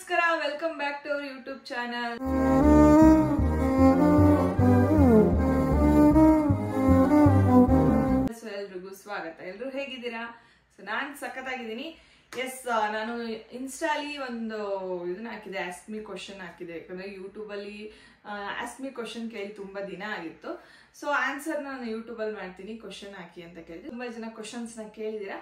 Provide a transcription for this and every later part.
ನಮಸ್ಕಾರ, welcome back to our YouTube channel. ಎಲ್ರಿಗೂ ಸ್ವಾಗತ. ಎಲ್ರು ಹೇಗಿದ್ದೀರಾ? ನಾನು ಸಖತ್ತಾಗಿದ್ದೀನಿ. ಎಸ್, ನಾನು ಇನ್ಸ್ಟಾಲಿ ಒಂದು ಇದನ್ನ ಹಾಕಿದೆ, ಆಸ್ಕ್ ಮಿ ಕ್ವಶನ್ ಹಾಕಿದೆ. ಯಾಕಂದ್ರೆ ಯೂಟ್ಯೂಬಲ್ಲಿ ಆಸ್ಕ್ ಮಿ ಕ್ವಶನ್ ಕೇಳಿ ತುಂಬಾ ದಿನ ಆಗಿತ್ತು. ಸೊ ಆನ್ಸರ್ ನಾನು ಯೂಟ್ಯೂಬಲ್ಲಿ ಮಾಡ್ತೀನಿ, ಕ್ವಶನ್ ಹಾಕಿ ಅಂತ ಕೇಳಿದೆ. ತುಂಬಾ ಜನ ಕ್ವಶನ್ಸ್ನ ಕೇಳಿದ್ದೀರಾ.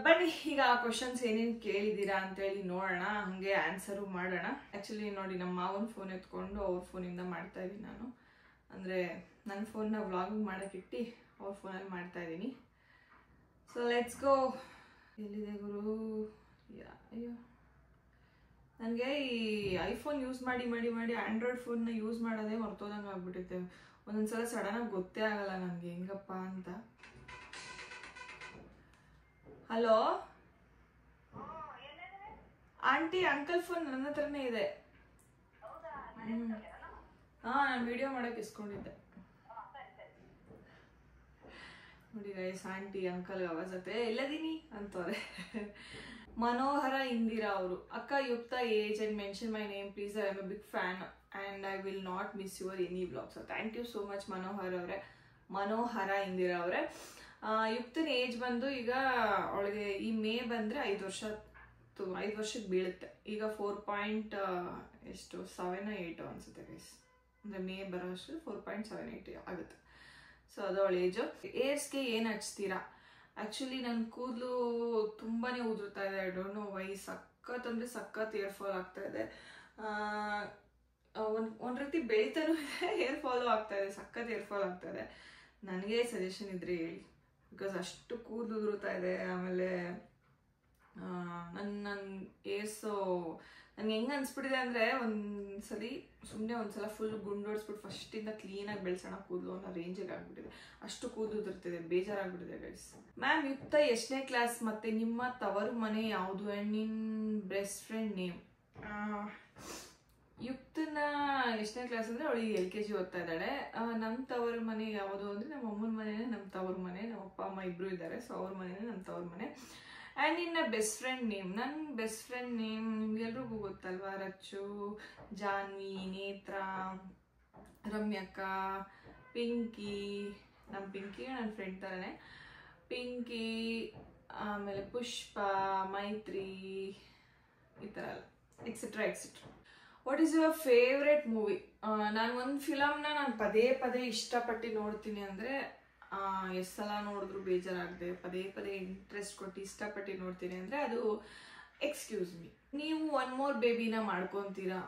ಬನ್ನಿ ಈಗ ಆ ಕ್ವಶನ್ಸ್ ಏನೇನು ಕೇಳಿದ್ದೀರಾ ಅಂತೇಳಿ ನೋಡೋಣ, ಹಂಗೆ ಆನ್ಸರು ಮಾಡೋಣ. ಆ್ಯಕ್ಚುಲಿ ನೋಡಿ, ನಮ್ಮ ಮಾವನ ಫೋನ್ ಎತ್ಕೊಂಡು ಅವ್ರ ಫೋನಿಂದ ಮಾಡ್ತಾ ಇದ್ದೀನಿ ನಾನು. ಅಂದರೆ ನನ್ನ ಫೋನ್ನ ವ್ಲಾಗಿಂಗ್ ಮಾಡೋಕ್ಕಿಟ್ಟು ಅವ್ರ ಫೋನಲ್ಲಿ ಮಾಡ್ತಾ ಇದ್ದೀನಿ. So let's go. ಎಲ್ಲಿದೆ ಗುರು? ಅಯ್ಯೋ, ನನಗೆ ಈ ಐಫೋನ್ ಯೂಸ್ ಮಾಡಿ ಮಾಡಿ ಮಾಡಿ ಆ್ಯಂಡ್ರಾಯ್ಡ್ ಫೋನ್ನ ಯೂಸ್ ಮಾಡೋದೇ ಮರ್ತೋದಂಗೆ ಆಗ್ಬಿಟ್ಟೈತೆ. ಒಂದೊಂದ್ಸಲ ಸಡನ್ನಾಗಿ ಗೊತ್ತೇ ಆಗಲ್ಲ ನನಗೆ ಹೆಂಗಪ್ಪ ಅಂತ. ಹಲೋ ಆಂಟಿ, ಅಂಕಲ್ ಫೋನ್ ನನ್ನ ಹತ್ರನೇ ಇದೆ. ನಾನು ವಿಡಿಯೋ ಮಾಡಕ್ಕೆ ಇಸ್ಕೊಂಡಿದ್ದೆ. ನೋಡಿ ಗೈಸ್, ಆಂಟಿ ಅಂಕಲ್ ಅವಸತ್ತೆ ಎಲ್ಲದೀನಿ ಅಂತವ್ರೆ. ಮನೋಹರ ಇಂದಿರಾ ಅವರು, ಅಕ್ಕ Yukta age and mention my name please, I am a big fan and I will not miss your any blogs. Thank you so much Manohar ಅವರೇ, ಮನೋಹರ ಇಂದಿರಾ ಅವರೇ. ಯುಕ್ತನ ಏಜ್ ಬಂದು ಈಗ ಅವಳಿಗೆ ಈ ಮೇ ಬಂದರೆ 5 ವರ್ಷಕ್ಕೆ ಬೀಳುತ್ತೆ. ಈಗ 4.7 ಅನ್ಸುತ್ತೆ ಗೈಸ್. ಅಂದರೆ ಮೇ ಬರೋ ಅಷ್ಟು 4.78 ಆಗುತ್ತೆ. ಸೊ ಅದು ಅವಳ ಏಜು. ಏರ್ಸ್ಗೆ ಏನು ಹಚ್ತೀರಾ? ಆ್ಯಕ್ಚುಲಿ ನನ್ನ ಕೂದಲು ತುಂಬಾ ಉದುರ್ತಾ ಇದೆ. I don't know why. ಸಖತ್ ಅಂದರೆ ಸಖತ್ ಏರ್ ಫಾಲ್ ಆಗ್ತಾ ಇದೆ. ಒಂದು ರೀತಿ ಬೆಳಿತಾನೂ ಇದೆ, ಹೇರ್ ಫಾಲು ಆಗ್ತಾ ಇದೆ, ಸಖತ್ ಹೇರ್ ಫಾಲ್ ಆಗ್ತಾ ಇದೆ. ನನಗೆ ಸಜೆಷನ್ ಇದ್ರೆ ಹೇಳಿ, ಬಿಕಾಸ್ ಅಷ್ಟು ಕೂದಲು ಉದುರುತ್ತಾ ಇದೆ. ಆಮೇಲೆ ನನ್ನ ಏರ್ಸು ನನಗೆ ಹೆಂಗೆ ಅನ್ಸ್ಬಿಟ್ಟಿದೆ ಅಂದರೆ, ಒಂದ್ಸಲ ಫುಲ್ ಗುಂಡೋಡಿಸ್ಬಿಟ್ಟು ಫಸ್ಟಿಂದ ಕ್ಲೀನಾಗಿ ಬೆಳೆಸೋಣ ಕೂದಲು ಅನ್ನೋ ರೇಂಜಿಗೆ ಆಗ್ಬಿಟ್ಟಿದೆ. ಅಷ್ಟು ಕೂದಲು ಉದುರ್ತಿದೆ, ಬೇಜಾರಾಗ್ಬಿಟ್ಟಿದೆ ಗೈಸ್. ಮ್ಯಾಮ್, ಯುಕ್ತ ಎಷ್ಟನೇ ಕ್ಲಾಸ್ ಮತ್ತು ನಿಮ್ಮ ತವರು ಮನೆ ಯಾವುದು ಆ್ಯಂಡ್ ನಿನ್ನ ಬೆಸ್ಟ್ ಫ್ರೆಂಡ್ ನೇಮ್? ಯುಕ್ತನ ಎಷ್ಟನೇ ಕ್ಲಾಸ್ ಅಂದರೆ ಅವಳಿಗೆ LKG ಓದ್ತಾ ಇದ್ದಾಳೆ. ನಮ್ಮ ತವರು ಮನೆ ಯಾವುದು ಅಂದರೆ ನಮ್ಮ ಅಮ್ಮನ ಮನೆಯೇ ನಮ್ಮ ತವರು ಮನೆ. ನಮ್ಮ ಅಪ್ಪ ಅಮ್ಮ ಇಬ್ಬರು ಇದ್ದಾರೆ, ಸೊ ಅವ್ರ ಮನೆಯೇ ನಮ್ಮ ತವ್ರ ಮನೆ. ಆ್ಯಂಡ್ ನಿನ್ನ ಬೆಸ್ಟ್ ಫ್ರೆಂಡ್ ನೇಮ್? ನನ್ನ ಬೆಸ್ಟ್ ಫ್ರೆಂಡ್ ನೇಮ್ ನಿಮ್ಗೆಲ್ರಿಗೂ ಗೊತ್ತಲ್ವಾ, ರಚ್ಚು, ಜಾನ್ವಿ, ನೇತ್ರ, ರಮ್ಯಕ್ಕ, ಪಿಂಕಿ. ನಮ್ಮ ಪಿಂಕಿ ನನ್ನ ಫ್ರೆಂಡ್ ಥರನೇ. ಪಿಂಕಿ, ಆಮೇಲೆ ಪುಷ್ಪ, ಮೈತ್ರಿ, ಈ ಥರ ಎಲ್ಲ etcetera etcetera. What is your favourite movie? ನಾನು ಒಂದು ಫಿಲಮ್ನ ನಾನು ಪದೇ ಪದೇ ಇಷ್ಟಪಟ್ಟು ನೋಡ್ತೀನಿ ಅಂದರೆ, ಎಷ್ಟು ಸಲ ನೋಡಿದ್ರು ಬೇಜಾರಾಗದೆ ಪದೇ ಪದೇ ಇಂಟ್ರೆಸ್ಟ್ ಕೊಟ್ಟು ಇಷ್ಟಪಟ್ಟು ನೋಡ್ತೀನಿ ಅಂದರೆ ಅದು ಎಕ್ಸ್ಕ್ಯೂಸ್ ಮೀ. ನೀವು ಒನ್ ಮೋರ್ ಬೇಬಿನ ಮಾಡ್ಕೊತೀರಾ?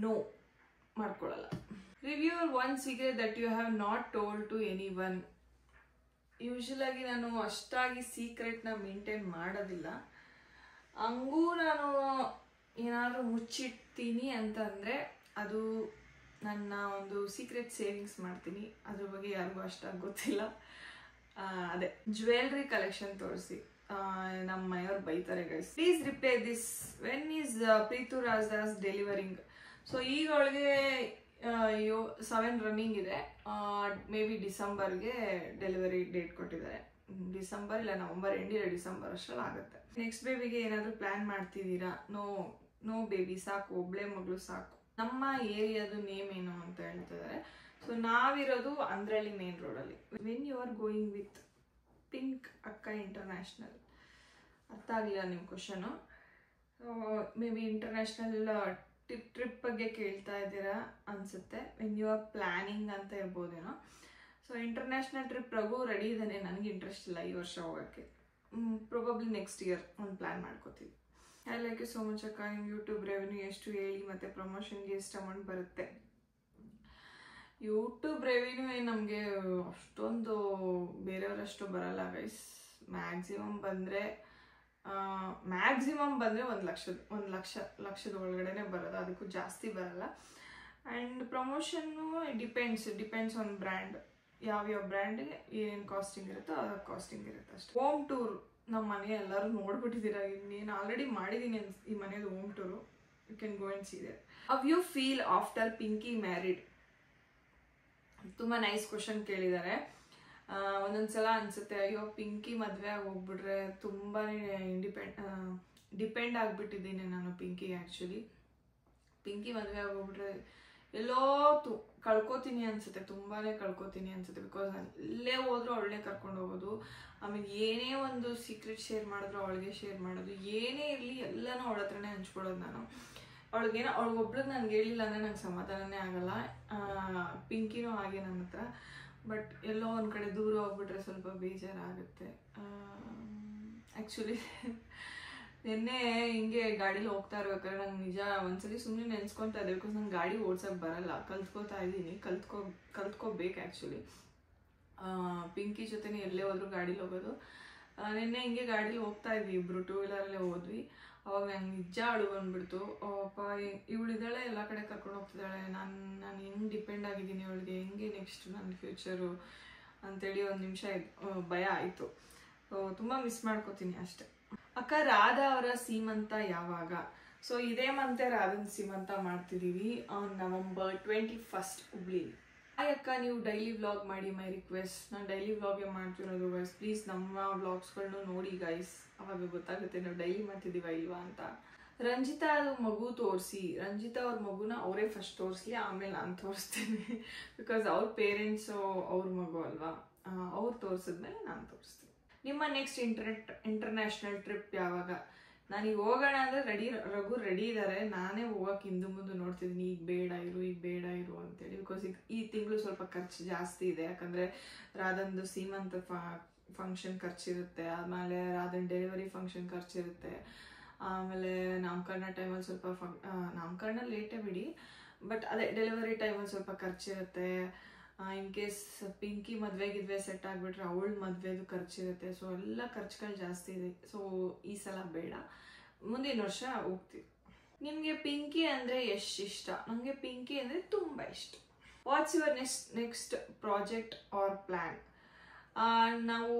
ನೋ, ಮಾಡ್ಕೊಳ್ಳಲ್ಲ. Review one secret that you have not told to anyone? ಯೂಶಲಾಗಿ ನಾನು ಅಷ್ಟಾಗಿ ಸೀಕ್ರೆಟ್ನ ಮೇಂಟೈನ್ ಮಾಡೋದಿಲ್ಲ. ಹಂಗೂ ನಾನು ಏನಾದರೂ ಮುಚ್ಚಿಡ್ತೀನಿ ಅಂತಂದರೆ ಅದು ನನ್ನ ಒಂದು ಸೀಕ್ರೆಟ್ ಸೇವಿಂಗ್ಸ್ ಮಾಡ್ತೀನಿ. ಅದ್ರ ಬಗ್ಗೆ ಯಾರಿಗೂ ಅಷ್ಟಾಗಿ ಗೊತ್ತಿಲ್ಲ. ಅದೇ ಜ್ಯುವೆಲ್ರಿ ಕಲೆಕ್ಷನ್ ತೋರಿಸಿ, ನಮ್ಮ ಮನೆಯವ್ರು ಬೈತಾರೆ guys. Please reply this, when is Preethu Rajadas delivering? So ಈಗ ಅವಳಿಗೆ 7 ರನ್ನಿಂಗ್ ಇದೆ. ಮೇ ಬಿ ಡಿಸೆಂಬರ್ಗೆ ಡೆಲಿವರಿ ಡೇಟ್ ಕೊಟ್ಟಿದ್ದಾರೆ. ಡಿಸೆಂಬರ್ ಇಲ್ಲ ನವಂಬರ್ ಎಂಡಿಲ್ಲ, ಡಿಸೆಂಬರ್ ಅಷ್ಟರಲ್ಲಿ ಆಗುತ್ತೆ. ನೆಕ್ಸ್ಟ್ ಬೇಬಿಗೆ ಏನಾದರೂ ಪ್ಲ್ಯಾನ್ ಮಾಡ್ತಿದ್ದೀರಾ? ನೋ ಬೇಬಿ, ಸಾಕು, ಒಬ್ಳೆ ಮಗಳು ಸಾಕು. ನಮ್ಮ ಏರಿಯಾದು ನೇಮ್ ಏನು ಅಂತ ಹೇಳ್ತಿದ್ದಾರೆ. ಸೊ ನಾವಿರೋದು ಅಂದ್ರಳ್ಳಿ ಮೇನ್ ರೋಡಲ್ಲಿ. When you are going with pink ಅಕ್ಕ ಇಂಟರ್ನ್ಯಾಷನಲ್? ಅರ್ಥ ಆಗಲಿಲ್ಲ ನಿಮ್ಮ question. Maybe international trip ಬಗ್ಗೆ ಕೇಳ್ತಾ ಇದ್ದೀರಾ ಅನಿಸುತ್ತೆ. ವೆನ್ ಯು ಆರ್ ಪ್ಲ್ಯಾನಿಂಗ್ ಅಂತ ಇರ್ಬೋದೇನೋ. So international trip Raghu ready ಇದ್ದಾನೆ, ನನಗೆ ಇಂಟ್ರೆಸ್ಟ್ ಇಲ್ಲ ಈ ವರ್ಷ ಹೋಗೋಕ್ಕೆ. ಪ್ರೊಬಬ್ಲಿ ನೆಕ್ಸ್ಟ್ ಇಯರ್ ಒಂದು ಪ್ಲ್ಯಾನ್ ಮಾಡ್ಕೋತೀವಿ. I like you so much ಅಕ್ಕ. ನಿಮ್ಮ ಯೂಟ್ಯೂಬ್ ರೆವೆನ್ಯೂ ಎಷ್ಟು ಹೇಳಿ, ಮತ್ತು ಪ್ರಮೋಷನ್ಗೆ ಎಷ್ಟು ಅಮೌಂಟ್ ಬರುತ್ತೆ? ಯೂಟ್ಯೂಬ್ ರೆವೆನ್ಯೂ ಏನು ನಮಗೆ ಅಷ್ಟೊಂದು ಬೇರೆಯವರಷ್ಟು ಬರಲ್ಲ ಗೈಸ್. ಮ್ಯಾಕ್ಸಿಮಮ್ ಬಂದರೆ 1 ಲಕ್ಷದ ಒಳಗಡೆ ಬರೋದು, ಅದಕ್ಕೂ ಜಾಸ್ತಿ ಬರಲ್ಲ. And promotion depends on brand. ಯಾವ್ಯಾವ ಬ್ರ್ಯಾಂಡ್ಗೆ ಏನೇನು ಕಾಸ್ಟಿಂಗ್ ಇರುತ್ತೋ ಅದ್ರ ಕಾಸ್ಟಿಂಗ್ ಇರುತ್ತೆ ಅಷ್ಟೇ. ಹೋಮ್ ಟೂರ್ ನಮ್ಮ ಮನೆ ಎಲ್ಲರೂ ನೋಡ್ಬಿಟ್ಟಿದ್ದೀರಾ. ಇನ್ನೇನು ಆಲ್ರೆಡಿ ಮಾಡಿದ್ದೀನಿ ಈ ಮನೇದು home tour. You can go and see there. How you feel after Pinki married? ತುಂಬ ನೈಸ್ ಕ್ವಶನ್ ಕೇಳಿದ್ದಾರೆ. ಒಂದೊಂದ್ಸಲ ಅನಿಸುತ್ತೆ, ಅಯ್ಯೋ ಪಿಂಕಿ ಮದುವೆ ಆಗಿ ಹೋಗ್ಬಿಟ್ರೆ ತುಂಬಾ ಡಿಪೆಂಡ್ ಆಗಿಬಿಟ್ಟಿದ್ದೀನಿ ನಾನು ಪಿಂಕಿಗೆ. ಆ್ಯಕ್ಚುಲಿ ಪಿಂಕಿ ಮದುವೆ ಆಗೋಗ್ಬಿಟ್ರೆ ಎಲ್ಲೋ ಕಳ್ಕೊತೀನಿ ಅನ್ಸುತ್ತೆ, ತುಂಬಾ ಕಳ್ಕೊತೀನಿ ಅನ್ಸುತ್ತೆ. ಬಿಕಾಸ್ ನಾನು ಎಲ್ಲೇ ಹೋದ್ರೂ ಅವಳನ್ನೇ ಕರ್ಕೊಂಡು ಹೋಗೋದು. ಆಮೇಲೆ ಏನೇ ಒಂದು ಸೀಕ್ರೆಟ್ ಶೇರ್ ಮಾಡಿದ್ರು ಅವಳಿಗೆ ಶೇರ್ ಮಾಡೋದು, ಏನೇ ಇರಲಿ ಎಲ್ಲನೂ ಅವಳ ಹತ್ರನೇ ಹಂಚ್ಕೊಳ್ಳೋದು ನಾನು. ಅವಳಿಗೊಬ್ಳಿಗೆ ನನಗೆ ಹೇಳಿಲ್ಲ ಅಂದರೆ ನಂಗೆ ಸಮಾಧಾನನೇ ಆಗಲ್ಲ. ಪಿಂಕಿನೂ ಹಾಗೆ ನನ್ನ ಹತ್ರ. ಬಟ್ ಎಲ್ಲೋ ಒಂದು ಕಡೆ ದೂರ ಹೋಗ್ಬಿಟ್ರೆ ಸ್ವಲ್ಪ ಬೇಜಾರಾಗುತ್ತೆ. ಆ್ಯಕ್ಚುಲಿ ನಿನ್ನೆ ಹಿಂಗೆ ಗಾಡೀಲಿ ಹೋಗ್ತಾ ಇರ್ಬೇಕಾದ್ರೆ ನಂಗೆ ನಿಜ ಒಂದ್ಸಲಿ ಸುಮ್ಮನೆ ನೆನ್ಸ್ಕೊತಾ ಇದ್ದೆ. ಬಿಕಾಸ್ ನಂಗೆ ಗಾಡಿ ಓಡ್ಸೋಕೆ ಬರಲ್ಲ, ಕಲ್ತ್ಕೋತಾ ಇದ್ದೀನಿ, ಕಲ್ತ್ಕೋಬೇಕು ಆ್ಯಕ್ಚುಲಿ. ಪಿಂಕಿ ಜೊತೆನೇ ಎಲ್ಲೇ ಹೋದ್ರು ಗಾಡೀಲಿ ಹೋಗೋದು. ನಿನ್ನೆ ಹಿಂಗೆ ಗಾಡೀಲಿ ಹೋಗ್ತಾ ಇದ್ವಿ, ಇಬ್ಬರು 2 ವೀಲರಲ್ಲೇ ಹೋದ್ವಿ. ಅವಾಗ ನಂಗೆ ನಿಜ ಅಳು ಬಂದ್ಬಿಡ್ತು. ಅಪ್ಪ ಇವಳಿದ್ದಾಳೆ, ಎಲ್ಲ ಕಡೆ ಕರ್ಕೊಂಡು ಹೋಗ್ತಿದ್ದಾಳೆ, ನಾನು ಹೆಂಗೆ ಡಿಪೆಂಡ್ ಆಗಿದ್ದೀನಿ ಅವಳಿಗೆ, ಹೆಂಗೆ ನೆಕ್ಸ್ಟ್ ನನ್ನ ಫ್ಯೂಚರು ಅಂತೇಳಿ ಒಂದು ನಿಮಿಷ ಭಯ ಆಯಿತು. ತುಂಬ ಮಿಸ್ ಮಾಡ್ಕೋತೀನಿ ಅಷ್ಟೆ. ಅಕ್ಕ ರಾಧಾ ಅವರ ಸೀಮಂತ ಯಾವಾಗ? ಸೊ ಇದೇ ಮಂತೆ ರಾಧನ್ ಸೀಮಂತ ಮಾಡ್ತಿದ್ದೀವಿ ಆನ್ November 21 ಹುಬ್ಳಿಲಿ. ಅಕ್ಕ ನೀವು ಡೈಲಿ ವ್ಲಾಗ್ ಮಾಡಿ, ಮೈ ರಿಕ್ವೆಸ್ಟ್. ನಾನು ಡೈಲಿ ವ್ಲಾಗೇ ಮಾಡ್ತಿರೋದು ಗೈಸ್. ಪ್ಲೀಸ್ ನಮ್ಮ ವ್ಲಾಗ್ಸ್ಗಳನ್ನೂ ನೋಡಿ ಗೈಸ್, ಅವಾಗ ಗೊತ್ತಾಗುತ್ತೆ ನಾವು ಡೈಲಿ ಮಾಡ್ತಿದ್ದೀವ ಇಲ್ವಾ ಅಂತ. ರಂಜಿತಾ ಅದು ಮಗು ತೋರಿಸಿ, ರಂಜಿತಾ ಅವ್ರ ಮಗುನ ಅವರೇ ಫಸ್ಟ್ ತೋರಿಸ್ಲಿ, ಆಮೇಲೆ ನಾನು ತೋರಿಸ್ತೀನಿ. ಬಿಕಾಸ್ ಅವ್ರ ಪೇರೆಂಟ್ಸು ಅವ್ರ ಮಗು ಅಲ್ವಾ, ಅವ್ರು ತೋರಿಸಿದ್ಮೇಲೆ ನಾನು ತೋರಿಸ್ತೀನಿ. ನಿಮ್ಮ ನೆಕ್ಸ್ಟ್ ಇಂಟರ್ನ್ಯಾಷನಲ್ ಟ್ರಿಪ್ ಯಾವಾಗ? ನಾನೀಗ ಹೋಗೋಣ ಅಂದರೆ ರಘು ರೆಡಿ ಇದ್ದಾರೆ. ನಾನೇ ಹೋಗೋಕೆ ಹಿಂದೆ ಮುಂದೆ ನೋಡ್ತಿದ್ದೀನಿ, ಈಗ ಬೇಡ ಇರು ಅಂತೇಳಿ. ಬಿಕಾಸ್ ಈ ತಿಂಗಳು ಸ್ವಲ್ಪ ಖರ್ಚು ಜಾಸ್ತಿ ಇದೆ. ಯಾಕಂದರೆ ರಾಧಂದು ಸೀಮಂತ ಫಂಕ್ಷನ್ ಖರ್ಚಿರುತ್ತೆ, ಆಮೇಲೆ ರಾಧನ್ ಡೆಲಿವರಿ ಫಂಕ್ಷನ್ ಖರ್ಚಿರುತ್ತೆ, ಆಮೇಲೆ ನಾಮಕರಣ ಟೈಮಲ್ಲಿ ಸ್ವಲ್ಪ ನಾಮಕರಣ ಲೇಟೇ ಬಿಡಿ, ಬಟ್ ಅದೇ ಡೆಲಿವರಿ ಟೈಮಲ್ಲಿ ಸ್ವಲ್ಪ ಖರ್ಚಿರುತ್ತೆ. ಇನ್ ಕೇಸ್ ಪಿಂಕಿ ಮದುವೆಗಿದ್ವೆ ಸೆಟ್ ಆಗಿಬಿಟ್ರೆ ಅವಳ ಮದುವೆದು ಖರ್ಚಿರುತ್ತೆ. ಸೊ ಎಲ್ಲ ಖರ್ಚುಗಳು ಜಾಸ್ತಿ ಇದೆ. ಸೊ ಈ ಸಲ ಬೇಡ, ಮುಂದಿನ ವರ್ಷ ಹೋಗ್ತೀವಿ. ನಿಮಗೆ ಪಿಂಕಿ ಅಂದರೆ ಎಷ್ಟು ಇಷ್ಟ? ನನಗೆ ಪಿಂಕಿ ಅಂದರೆ ತುಂಬ ಇಷ್ಟ. What's your next project or plan? ನಾವು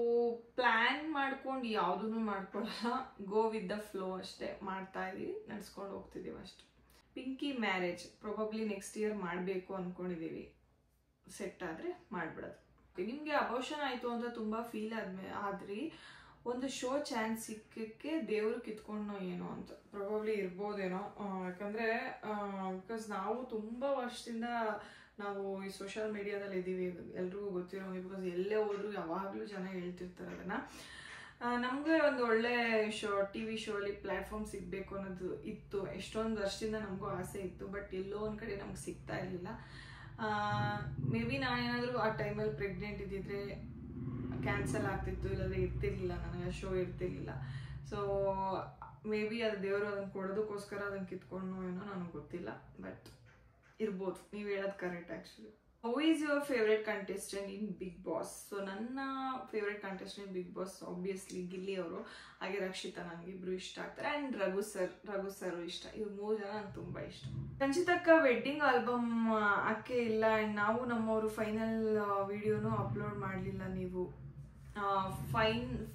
ಪ್ಲ್ಯಾನ್ ಮಾಡ್ಕೊಂಡು ಯಾವುದೂ ಮಾಡ್ಕೊಳ್ಳಲ್ಲ, ಗೋ ವಿತ್ ದ ಫ್ಲೋ ಅಷ್ಟೇ ಮಾಡ್ತಾ ಇದೀವಿ, ನಡ್ಸ್ಕೊಂಡು ಹೋಗ್ತಿದ್ದೀವಿ ಅಷ್ಟೆ. Pinky marriage probably next year ಮಾಡಬೇಕು ಅಂದ್ಕೊಂಡಿದ್ದೀವಿ, ಸೆಟ್ ಆದರೆ ಮಾಡಿಬಿಡೋದು. ನಿಮಗೆ ಅಬೋಷನ್ ಆಯಿತು ಅಂತ ತುಂಬ ಫೀಲ್ ಆದ್ರಿ, ಒಂದು ಶೋ ಚಾನ್ಸ್ ಸಿಕ್ಕಕ್ಕೆ ದೇವರು ಕಿತ್ಕೊಂಡೋ ಏನೋ ಅಂತ ಪ್ರೊಬಬ್ಲಿ ಇರ್ಬೋದೇನೋ. ಯಾಕಂದರೆ ಬಿಕಾಸ್ ನಾವು ತುಂಬ ವರ್ಷದಿಂದ ನಾವು ಈ ಸೋಷಿಯಲ್ ಮೀಡಿಯಾದಲ್ಲಿ ಇದ್ದೀವಿ, ಎಲ್ರಿಗೂ ಗೊತ್ತಿರೋಂಗೆ. ಬಿಕಾಸ್ ಎಲ್ಲೇ ಹೋದ್ರು ಯಾವಾಗಲೂ ಜನ ಹೇಳ್ತಿರ್ತಾರೆ ಅದನ್ನು. ನಮಗೆ ಒಂದು ಒಳ್ಳೆ TV ಶೋಲಿ ಪ್ಲ್ಯಾಟ್ಫಾರ್ಮ್ ಸಿಗಬೇಕು ಅನ್ನೋದು ಇತ್ತು, ಎಷ್ಟೊಂದು ವರ್ಷದಿಂದ ನಮಗೂ ಆಸೆ ಇತ್ತು. ಬಟ್ ಎಲ್ಲೋ ಒಂದು ಕಡೆ ನಮ್ಗೆ ಸಿಗ್ತಾ ಇರಲಿಲ್ಲ. ಮೇ ಬಿ ನಾನೇನಾದರೂ ಆ ಟೈಮಲ್ಲಿ ಪ್ರೆಗ್ನೆಂಟ್ ಇದ್ದಿದ್ರೆ ಕ್ಯಾನ್ಸಲ್ ಆಗ್ತಿತ್ತು, ಇಲ್ಲಾಂದರೆ ಇರ್ತಿರ್ಲಿಲ್ಲ, ನನಗೆ ಶೋ ಇರ್ತಿರ್ಲಿಲ್ಲ. ಸೊ ಮೇ ಬಿ ಅದು ದೇವರು ಅದನ್ನು ಕೊಡೋದಕ್ಕೋಸ್ಕರ ಅದನ್ನು ಕಿತ್ಕೊಂಡು ಏನೋ ನನಗೆ ಗೊತ್ತಿಲ್ಲ, ಬಟ್ ಇರ್ಬೋದು. ನೀವು ಹೇಳೋದು correct actually. How is your favourite contestant in Bigg Boss? So ನನ್ನ favourite contestant Bigg Boss obviously Gilli ಅವರು, ಹಾಗೆ ರಕ್ಷಿತಾ, ನನಗಿಬ್ರು ಇಷ್ಟ ಆಗ್ತಾರೆ. ಆ್ಯಂಡ್ ರಘು ಸರ್ ಇಷ್ಟ. ಇವ್ರು 3 ಜನ ನಂಗೆ ತುಂಬ ಇಷ್ಟ. ರಂಜಿತಕ್ಕ ವೆಡ್ಡಿಂಗ್ ಆಲ್ಬಮ್ ಅಕ್ಕೆ ಇಲ್ಲ, ಆ್ಯಂಡ್ ನಾವು ನಮ್ಮವರು ಫೈನಲ್ ವಿಡಿಯೋನು ಅಪ್ಲೋಡ್ ಮಾಡಲಿಲ್ಲ. ನೀವು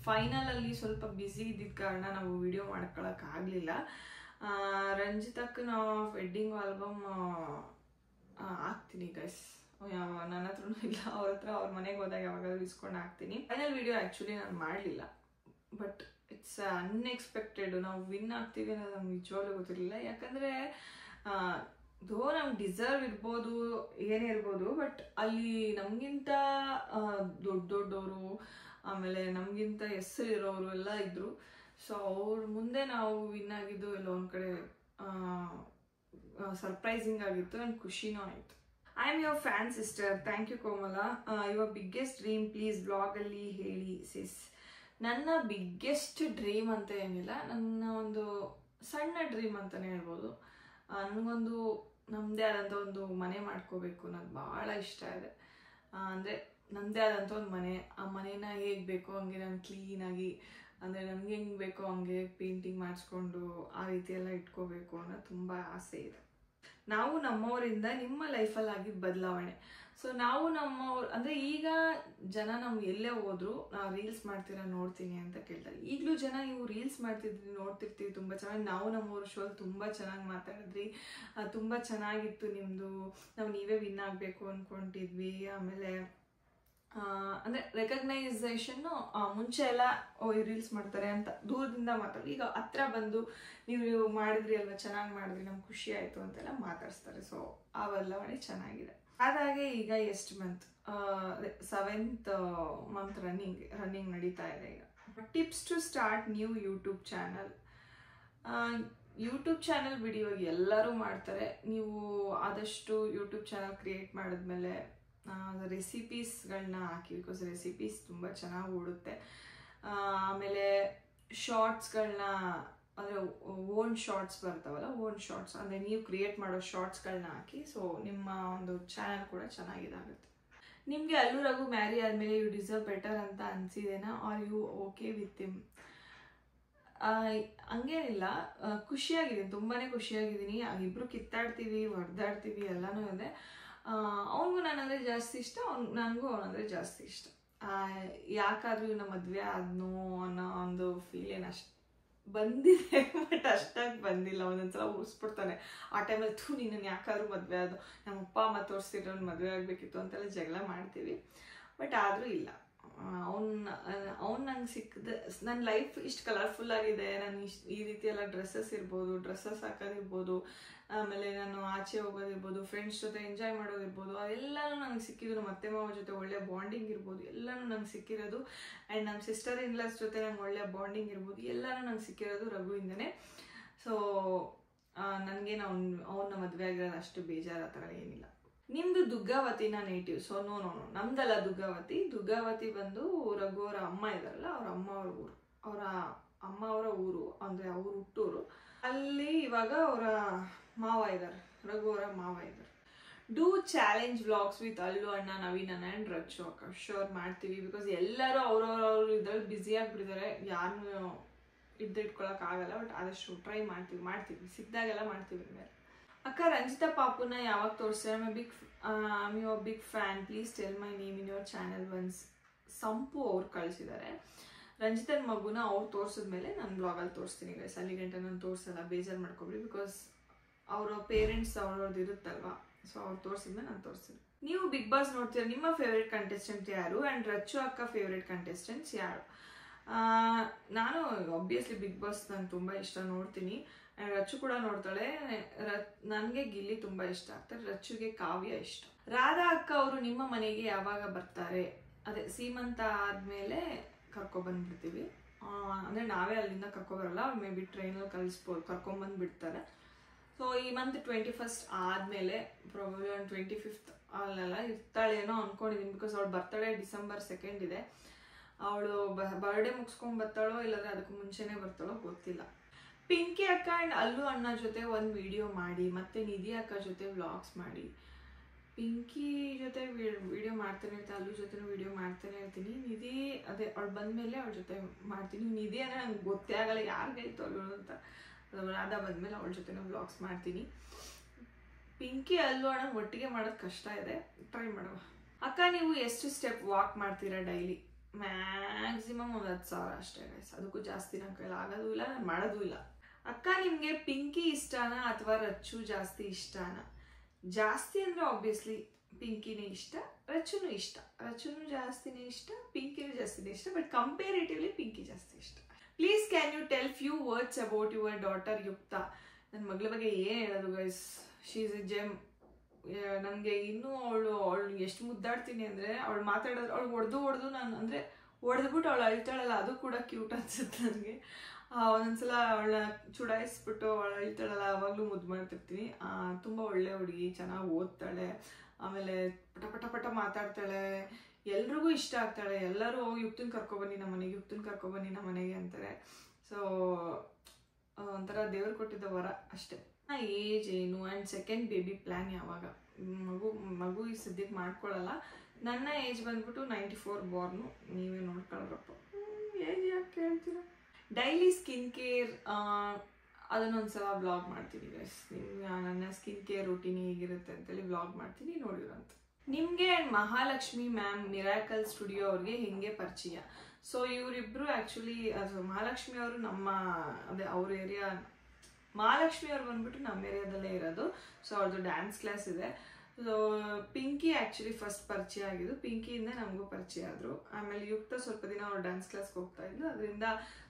ಫೈನಲಲ್ಲಿ ಸ್ವಲ್ಪ ಬ್ಯುಸಿ ಇದ್ದಿದ್ದ ಕಾರಣ ನಾವು ವಿಡಿಯೋ ಮಾಡ್ಕೊಳಕ್ಕಾಗಲಿಲ್ಲ. ರಂಜಿತಕ್ಕನ ವೆಡ್ಡಿಂಗ್ ಆಲ್ಬಮ್ ಹಾಕ್ತೀನಿ ಗೈಸ್. ನನ್ನ ಹತ್ರನೂ ಇಲ್ಲ, ಅವ್ರ ಮನೆಗೆ ಹೋದಾಗ ಯಾವಾಗಾದ್ರೂ ಇಸ್ಕೊಂಡು ಹಾಕ್ತೀನಿ. ಫೈನಲ್ ವಿಡಿಯೋ ಆ್ಯಕ್ಚುಲಿ ನಾನು ಮಾಡಲಿಲ್ಲ, ಬಟ್ ಇಟ್ಸ್ ಅನ್ಎಕ್ಸ್ಪೆಕ್ಟೆಡ್. ನಾವು ವಿನ್ ಆಗ್ತೀವಿ ಅನ್ನೋದು ನಮ್ಗೆ ನಿಜವಾಗ್ಲೂ ಗೊತ್ತಿರಲಿಲ್ಲ. ಯಾಕಂದರೆ ನಮ್ಗೆ ಡಿಸರ್ವ್ ಇರ್ಬೋದು, ಏನೇ ಇರ್ಬೋದು, ಬಟ್ ಅಲ್ಲಿ ನಮಗಿಂತ ದೊಡ್ಡವರು, ಆಮೇಲೆ ನಮಗಿಂತ ಹೆಸರಿರೋರು ಎಲ್ಲ ಇದ್ದರು. ಸೊ ಅವ್ರ ಮುಂದೆ ನಾವು ವಿನ್ ಆಗಿದ್ದು ಎಲ್ಲ ಒಂದು ಕಡೆ ಸರ್ಪ್ರೈಸಿಂಗ್ ಆಗಿತ್ತು ಆ್ಯಂಡ್ ಖುಷಿನೂ ಆಯಿತು. I am your fan sister. Thank you Komala. Your biggest dream please ಬ್ಲಾಗಲ್ಲಿ ಹೇಳಿ ಸಿಸ್. ನನ್ನ ಬಿಗ್ಗೆಸ್ಟ್ ಡ್ರೀಮ್ ಅಂತ ಏನಿಲ್ಲ, ನನ್ನ ಒಂದು ಸಣ್ಣ ಡ್ರೀಮ್ ಅಂತಲೇ ಹೇಳ್ಬೋದು. ನನಗೊಂದು ನಮ್ಮದೇ ಆದಂಥ ಒಂದು ಮನೆ ಮಾಡ್ಕೋಬೇಕು ಅನ್ನೋದು ಭಾಳ ಇಷ್ಟ ಇದೆ. ಅಂದರೆ ನಮ್ಮದೇ ಆದಂಥ ಒಂದು ಮನೆ, ಆ ಮನೇನ ಹೇಗೆ ಬೇಕೋ ಹಂಗೆ ನಾನು ಕ್ಲೀನಾಗಿ, ಅಂದರೆ ನನಗೆ ಹೆಂಗೆ ಬೇಕೋ ಹಂಗೆ ಪೇಂಟಿಂಗ್ ಮಾಡಿಸ್ಕೊಂಡು ಆ ರೀತಿ ಎಲ್ಲ ಇಟ್ಕೋಬೇಕು ಅನ್ನೋದು ತುಂಬ ಆಸೆ ಇದೆ. ನಾವು ನಮ್ಮವರಿಂದ ನಿಮ್ಮ ಲೈಫಲ್ಲಿ ಆಗಿದ್ದ ಬದಲಾವಣೆ. ಸೊ ನಾವು ನಮ್ಮವ್ರು ಅಂದರೆ ಈಗ ಜನ ನಮ್ಗೆ ಎಲ್ಲೇ ಹೋದ್ರು ನಾವು ರೀಲ್ಸ್ ಮಾಡ್ತೀರಾ ನೋಡ್ತೀನಿ ಅಂತ ಕೇಳ್ತಾರೆ. ಈಗಲೂ ಜನ ನೀವು ರೀಲ್ಸ್ ಮಾಡ್ತಿದ್ರಿ ನೋಡ್ತಿರ್ತೀವಿ, ತುಂಬ ಚೆನ್ನಾಗಿ. ನಾವು ನಮ್ಮವ್ರ ಶೋಲ್ಲಿ ತುಂಬ ಚೆನ್ನಾಗಿ ಮಾತಾಡಿದ್ರಿ, ತುಂಬ ಚೆನ್ನಾಗಿತ್ತು ನಿಮ್ಮದು, ನಾವು ನೀವೇ ವಿನ್ ಆಗಬೇಕು ಅಂದ್ಕೊಂಡಿದ್ವಿ. ಆಮೇಲೆ ಅಂದರೆ ರೆಕಗ್ನೈಸೇಷನ್ನು ಮುಂಚೆ ಎಲ್ಲ ರೀಲ್ಸ್ ಮಾಡ್ತಾರೆ ಅಂತ ದೂರದಿಂದ ಮಾತಾಡಿ, ಈಗ ಹತ್ರ ಬಂದು ನೀವು ಮಾಡಿದ್ರಿ ಅಲ್ವಾ, ಚೆನ್ನಾಗಿ ಮಾಡಿದ್ರಿ, ನಮ್ಗೆ ಖುಷಿ ಆಯಿತು ಅಂತೆಲ್ಲ ಮಾತಾಡಿಸ್ತಾರೆ. ಸೊ ಆ ಬದಲಾವಣೆ ಚೆನ್ನಾಗಿದೆ. ಅದಾಗೆ ಈಗ ಎಷ್ಟು ಮಂತ್ 7th ಮಂತ್ ರನ್ನಿಂಗ್ ನಡೀತಾ ಇದೆ ಈಗ. Tips to start new YouTube channel. YouTube channel video ಎಲ್ಲರೂ ಮಾಡ್ತಾರೆ. ನೀವು ಆದಷ್ಟು ಯೂಟ್ಯೂಬ್ ಚಾನಲ್ ಕ್ರಿಯೇಟ್ ಮಾಡಿದ್ಮೇಲೆ ರೆಸಿಪೀಸ್ಗಳನ್ನ ಹಾಕಿ, ಬಿಕಾಸ್ ರೆಸಿಪೀಸ್ ತುಂಬ ಚೆನ್ನಾಗಿ ಓಡುತ್ತೆ. ಆಮೇಲೆ ಶಾರ್ಟ್ಸ್ಗಳನ್ನ, ಅಂದರೆ ಓನ್ ಶಾರ್ಟ್ಸ್ ಬರ್ತಾವಲ್ಲ, ಓನ್ ಶಾರ್ಟ್ಸ್ ಅಂದರೆ ನೀವು ಕ್ರಿಯೇಟ್ ಮಾಡೋ ಶಾರ್ಟ್ಸ್ಗಳನ್ನ ಹಾಕಿ. ಸೊ ನಿಮ್ಮ ಒಂದು ಚಾನಲ್ ಕೂಡ ಚೆನ್ನಾಗಿದಾಗುತ್ತೆ. ನಿಮಗೆ ಅಲ್ಲು ರಘು ಮ್ಯಾರಿ ಆದಮೇಲೆ ಯು ಡಿಸರ್ವ್ ಬೆಟರ್ ಅಂತ ಅನಿಸಿದೇನಾ, are you okay with him? ಹಂಗೇನಿಲ್ಲ, ಖುಷಿಯಾಗಿದ್ದೀನಿ, ತುಂಬಾ ಖುಷಿಯಾಗಿದ್ದೀನಿ. ಇಬ್ಬರು ಕಿತ್ತಾಡ್ತೀವಿ, ಹೊಡೆದಾಡ್ತೀವಿ, ಎಲ್ಲನೂ ಇದೆ. ಅವನಿಗೂ ನಾನಂದರೆ ಜಾಸ್ತಿ ಇಷ್ಟ, ನನಗೂ ಅವನಂದರೆ ಜಾಸ್ತಿ ಇಷ್ಟ. ಯಾಕಾದರೂ ಇವನ ಮದುವೆ ಆದ್ನೋ ಅನ್ನೋ ಒಂದು ಫೀಲ್ ಏನು ಅಷ್ಟು ಬಂದಿದೆ, ಬಟ್ ಅಷ್ಟಾಗಿ ಬಂದಿಲ್ಲ. ಒಂದೊಂದ್ಸಲ ಉಳಿಸ್ಬಿಡ್ತಾನೆ ಆ ಟೈಮಲ್ಲಿ, ನೀನು ಯಾಕಾದ್ರೂ ಮದುವೆ ಆದು, ನಮ್ಮ ಅಪ್ಪ ಅಮ್ಮ ತೋರಿಸ್ತಿರೋ ಮದುವೆ ಆಗಬೇಕಿತ್ತು ಅಂತೆಲ್ಲ ಜಗಳ ಮಾಡ್ತೀವಿ. ಬಟ್ ಆದರೂ ಇಲ್ಲ, ಅವ್ನು ನಂಗೆ ಸಿಕ್ಕಿದೆ. ನನ್ನ ಲೈಫ್ ಇಷ್ಟು ಕಲರ್ಫುಲ್ ಆಗಿದೆ. ನಾನು ಈ ರೀತಿ ಎಲ್ಲ ಡ್ರೆಸ್ಸಸ್ ಹಾಕೋದಿರ್ಬೋದು, ಆಮೇಲೆ ನಾನು ಆಚೆ ಹೋಗೋದಿರ್ಬೋದು, ಫ್ರೆಂಡ್ಸ್ ಜೊತೆ ಎಂಜಾಯ್ ಮಾಡೋದಿರ್ಬೋದು, ಅದೆಲ್ಲನೂ ನನಗೆ ಸಿಕ್ಕಿದ್ದು. ನಮ್ಮ ಅತ್ತೆ ಮಾವ ಜೊತೆ ಒಳ್ಳೆ ಬಾಂಡಿಂಗ್ ಇರ್ಬೋದು, ಎಲ್ಲನೂ ನಂಗೆ ಸಿಕ್ಕಿರೋದು. ಆ್ಯಂಡ್ ನಮ್ಮ ಸಿಸ್ಟರ್ ಇನ್ಲಾಸ್ ಜೊತೆ ನಂಗೆ ಒಳ್ಳೆ ಬಾಂಡಿಂಗ್ ಇರ್ಬೋದು, ಎಲ್ಲನೂ ನಂಗೆ ಸಿಕ್ಕಿರೋದು ರಘುವಿಂದನೇ. ಸೊ ನನಗೇನು ಅವನ ಮದುವೆ ಆಗಿರೋದು ಅಷ್ಟು ಬೇಜಾರು ಆ ಥರ ಏನಿಲ್ಲ. ನಿಮ್ಮದು ದುಗ್ಗಾವತಿನ ನೇಟಿವ್? ಸೊ ನೋ, ನಮ್ದಲ್ಲ ದುಗ್ಗಾವತಿ ಬಂದು ರಘು ಅವರ ಅಮ್ಮ ಇದಾರಲ್ಲ, ಅವ್ರ ಅಮ್ಮ ಅವ್ರ ಊರು, ಅವರ ಅಮ್ಮ ಅವರ ಊರು, ಅಂದರೆ ಅವ್ರ ಹುಟ್ಟೂರು. ಅಲ್ಲಿ ಇವಾಗ ಅವರ ಮಾವ ಇದ್ದಾರೆ, ರಘು ಅವರ ಮಾವ ಇದ್ದಾರೆ. ಡೂ ಚಾಲೆಂಜ್ ವ್ಲಾಗ್ಸ್ ವಿತ್ ಅಲ್ಲು ಅಣ್ಣ, ನವೀನ್ ಅಣ್ಣ ಆ್ಯಂಡ್ ರಚ್ಚು ಅಕ್ಕ. ಶೋರ್ ಮಾಡ್ತೀವಿ, ಬಿಕಾಸ್ ಎಲ್ಲರೂ ಅವ್ರವ್ರು ಇದ್ರಲ್ಲಿ ಬ್ಯುಸಿ ಆಗಿಬಿಟ್ಟಿದ್ದಾರೆ, ಯಾರನ್ನೂ ಇಟ್ಕೊಳಕ್ಕಾಗಲ್ಲ. ಬಟ್ ಆದಷ್ಟು ಟ್ರೈ ಮಾಡ್ತೀವಿ ಸಿಕ್ಕಿದಾಗೆಲ್ಲ ಮಾಡ್ತೀವಿ. ಮೇಲೆ ಅಕ್ಕ, ರಂಜಿತಾ ಪಾಪುನ ಯಾವಾಗ ತೋರಿಸ್ತಾರೆ? I you a big fan, please tell my name in your channel once. Sampu ಅವ್ರು ಕಳಿಸಿದ್ದಾರೆ. ರಂಜಿತನ ಮಗುನ ಅವ್ರು ತೋರಿಸಿದ್ಮೇಲೆ ನಾನು ಬ್ಲಾಗಲ್ಲಿ ತೋರಿಸ್ತೀನಿ ಗೈಸ್. ಅಲ್ಲಿ ಗಂಟೆ ನಾನು ತೋರಿಸಲ್ಲ, ಬೇಜಾರು ಮಾಡ್ಕೊಬಿಡಿ, ಬಿಕಾಸ್ ಅವರ ಪೇರೆಂಟ್ಸ್ ಅವ್ರವ್ರದ್ದು ಇರುತ್ತಲ್ವಾ. ಸೊ ಅವ್ರು ತೋರಿಸಿದ್ಮೇಲೆ ನಾನು ತೋರಿಸ್ತೀನಿ. ನೀವು ಬಿಗ್ ಬಾಸ್ ನೋಡ್ತೀರ, ನಿಮ್ಮ ಫೇವ್ರೇಟ್ ಕಂಟೆಸ್ಟೆಂಟ್ ಯಾರು? ಆ್ಯಂಡ್ ರಚ್ಚು ಅಕ್ಕ ಫೇವ್ರೇಟ್ ಕಂಟೆಸ್ಟೆಂಟ್ಸ್ ಯಾರು? ನಾನು ಆಬ್ವಿಯಸ್ಲಿ ಬಿಗ್ ಬಾಸ್ ನಂಗೆ ತುಂಬ ಇಷ್ಟ, ನೋಡ್ತೀನಿ. ರಚ್ಚು ಕೂಡ ನೋಡ್ತಾಳೆ. ನನಗೆ ಗಿಲ್ಲಿ ತುಂಬ ಇಷ್ಟ ಆಗ್ತಾರೆ, ರಚ್ಚುಗೆ ಕಾವ್ಯ ಇಷ್ಟ. ರಾಧಾ ಅಕ್ಕ ಅವರು ನಿಮ್ಮ ಮನೆಗೆ ಯಾವಾಗ ಬರ್ತಾರೆ? ಅದೇ ಸೀಮಂತ ಆದಮೇಲೆ ಕರ್ಕೊಬಂದ್ಬಿಡ್ತೀವಿ. ಅಂದರೆ ನಾವೇ ಅಲ್ಲಿಂದ ಕರ್ಕೊಬರಲ್ಲ, ಅವ್ರು ಮೇ ಬಿ ಟ್ರೈನಲ್ಲಿ ಕರ್ಕೊಂಬಂದ್ಬಿಡ್ತಾರೆ. ಸೊ ಈ ಮಂತ್ 21st ಆದಮೇಲೆ ಪ್ರಾಬಬ್ಲಿ ಒಂದು 25th ಅಲ್ಲೆಲ್ಲ ಇರ್ತಾಳೇನೋ ಅಂದ್ಕೊಂಡಿದ್ದೀನಿ, ಬಿಕಾಸ್ ಅವಳು ಬರ್ತಡೇ December 2 ಇದೆ. ಅವಳು ಬರ್ಡೇ ಮುಗಿಸ್ಕೊಂಡು ಬರ್ತಾಳೋ ಇಲ್ಲಾಂದರೆ ಅದಕ್ಕೂ ಮುಂಚೆನೇ ಬರ್ತಾಳೋ ಗೊತ್ತಿಲ್ಲ. ಪಿಂಕಿ ಅಕ್ಕ ಆ್ಯಂಡ್ ಅಲ್ಲು ಅಣ್ಣ ಜೊತೆ ಒಂದು ವಿಡಿಯೋ ಮಾಡಿ, ಮತ್ತು ನಿಧಿ ಅಕ್ಕ ಜೊತೆ ವ್ಲಾಗ್ಸ್ ಮಾಡಿ. ಪಿಂಕಿ ಜೊತೆ ವಿಡಿಯೋ ಮಾಡ್ತಾನೆ ಇರ್ತೀನಿ, ಅಲ್ಲು ಜೊತೆನೂ ವಿಡಿಯೋ ಮಾಡ್ತಾನೆ ಇರ್ತೀನಿ. ನಿಧಿ ಅದೇ ಅವಳು ಬಂದಮೇಲೆ ಅವಳ ಜೊತೆ ಮಾಡ್ತೀನಿ. ನಿಧಿ ಅಂದರೆ ನಂಗೆ ಗೊತ್ತೇ ಆಗಲ್ಲ ಯಾರು ಹೇಳ್ತು ಅವಳು ಅಂತ. ರಾಧಾ ಬಂದಮೇಲೆ ಅವಳ ಜೊತೆನೂ ವ್ಲಾಗ್ಸ್ ಮಾಡ್ತೀನಿ. ಪಿಂಕಿ ಅಲ್ಲು ಅಣ್ಣ ಒಟ್ಟಿಗೆ ಮಾಡೋದು ಕಷ್ಟ ಇದೆ, ಟ್ರೈ ಮಾಡುವ. ಅಕ್ಕ, ನೀವು ಎಷ್ಟು ಸ್ಟೆಪ್ ವಾಕ್ ಮಾಡ್ತೀರಾ ಡೈಲಿ? ಮ್ಯಾಕ್ಸಿಮಮ್ 10,000 ಅಷ್ಟೇ ಗೈಸ್, ಅದಕ್ಕೂ ಜಾಸ್ತಿ ನನ್ನ ಕೈಲಿ ಆಗೋದು ಇಲ್ಲ, ನಾನು ಮಾಡೋದು ಇಲ್ಲ. ಅಕ್ಕ, ನಿಮಗೆ ಪಿಂಕಿ ಇಷ್ಟನಾ ಅಥವಾ ರಚ್ಚು ಜಾಸ್ತಿ ಇಷ್ಟನಾ? ಜಾಸ್ತಿ ಅಂದರೆ ಆಬ್ವಿಯಸ್ಲಿ ಪಿಂಕಿನೇ ಇಷ್ಟ, ರಚ್ಚುನೂ ಇಷ್ಟ. ರಚ್ಚುನೂ ಜಾಸ್ತಿನೇ ಇಷ್ಟ, ಪಿಂಕಿನೂ ಜಾಸ್ತಿನೇ ಇಷ್ಟ, ಬಟ್ ಕಂಪೇರಿಟಿವ್ಲಿ ಪಿಂಕಿ ಜಾಸ್ತಿ ಇಷ್ಟ. Please can you tell few words about your daughter Yukta? ನನ್ನ ಮಗಳ ಬಗ್ಗೆ ಏನು ಹೇಳೋದು guys, she is a gem. ನನಗೆ ಇನ್ನೂ ಅವಳು ಎಷ್ಟು ಮುದ್ದಾಡ್ತೀನಿ ಅಂದರೆ, ಅವಳು ಮಾತಾಡೋದು, ಅವಳು ಹೊಡೆದು ನಾನು ಅಂದರೆ ಹೊಡೆದ್ಬಿಟ್ಟು ಅವಳು ಅಳ್ತಾಳಲ್ಲ, ಅದು ಕೂಡ ಕ್ಯೂಟ್ ಅನ್ಸುತ್ತೆ ನನಗೆ. ಒಂದೊಂದ್ಸಲ ಅವಳನ್ನ ಚುಡಾಯಿಸ್ಬಿಟ್ಟು ಅವಳು ಅಳ್ತಾಳಲ್ಲ, ಆವಾಗಲೂ ಮುದ್ದು ಮಾಡ್ತಿರ್ತೀನಿ. ತುಂಬ ಒಳ್ಳೆ ಹುಡುಗಿ, ಚೆನ್ನಾಗಿ ಓದ್ತಾಳೆ, ಆಮೇಲೆ ಪಟ ಮಾತಾಡ್ತಾಳೆ, ಎಲ್ರಿಗೂ ಇಷ್ಟ ಆಗ್ತಾಳೆ. ಎಲ್ಲರೂ ಯುಕ್ತನ ಕರ್ಕೊಬನ್ನಿ ನಮ್ಮ ಮನೆಗೆ ಅಂತಾರೆ. ಸೊ ಒಂಥರ ದೇವ್ರು ಕೊಟ್ಟಿದ್ದ ವರ ಅಷ್ಟೇ. ಏಜ್ ಏನು ಆ್ಯಂಡ್ ಸೆಕೆಂಡ್ ಬೇಬಿ ಪ್ಲ್ಯಾನ್ ಯಾವಾಗ? ಮಗು ಈ ಸದ್ಯಕ್ಕೆ ಮಾಡ್ಕೊಳ್ಳಲ್ಲ. ನನ್ನ ಏಜ್ ಬಂದ್ಬಿಟ್ಟು 94 ಬಾರ್ನು, ನೀವೇ ನೋಡ್ಕೊಳ್ರಪ್ಪ. ಏಜ್ ಯಾಕೆ ಕೇಳ್ತೀರಾ? ಡೈಲಿ ಸ್ಕಿನ್ ಕೇರ್ ಅದನ್ನೊಂದ್ಸಲ ವ್ಲಾಗ್ ಮಾಡ್ತೀನಿ ಗೈಸ್. ನನ್ನ ಸ್ಕಿನ್ ಕೇರ್ ರೂಟೀನ್ ಹೇಗಿರುತ್ತೆ ಅಂತೇಳಿ ವ್ಲಾಗ್ ಮಾಡ್ತೀನಿ, ನೋಡಿರಂತ. ನಿಮಗೆ and Mahalakshmi ma'am miracle studio ಅವ್ರಿಗೆ ಹೆಂಗೆ ಪರಿಚಯ? ಸೊ ಇವರಿಬ್ಬರು ಆ್ಯಕ್ಚುಲಿ ಮಹಾಲಕ್ಷ್ಮಿ ಅವರು ನಮ್ಮ ಅದೇ ಅವ್ರ ಏರಿಯಾ, ಮಹಾಲಕ್ಷ್ಮಿ ಅವ್ರು ಬಂದ್ಬಿಟ್ಟು ನಮ್ಮ ಏರಿಯಾದಲ್ಲೇ ಇರೋದು. ಸೊ ಅವ್ರದ್ದು ಡ್ಯಾನ್ಸ್ ಕ್ಲಾಸ್ ಇದೆ. ಸೊ ಪಿಂಕಿ ಆ್ಯಕ್ಚುಲಿ ಫಸ್ಟ್ ಪರಿಚಯ ಆಗಿದ್ದು, ಪಿಂಕಿಯಿಂದ ನಮಗೂ ಪರಿಚಯ ಆದರು. ಆಮೇಲೆ ಯುಕ್ತ ಸ್ವಲ್ಪ ದಿನ ಅವ್ರು ಡ್ಯಾನ್ಸ್ ಕ್ಲಾಸ್ಗೆ ಹೋಗ್ತಾ ಇದ್ದು, ಅದರಿಂದ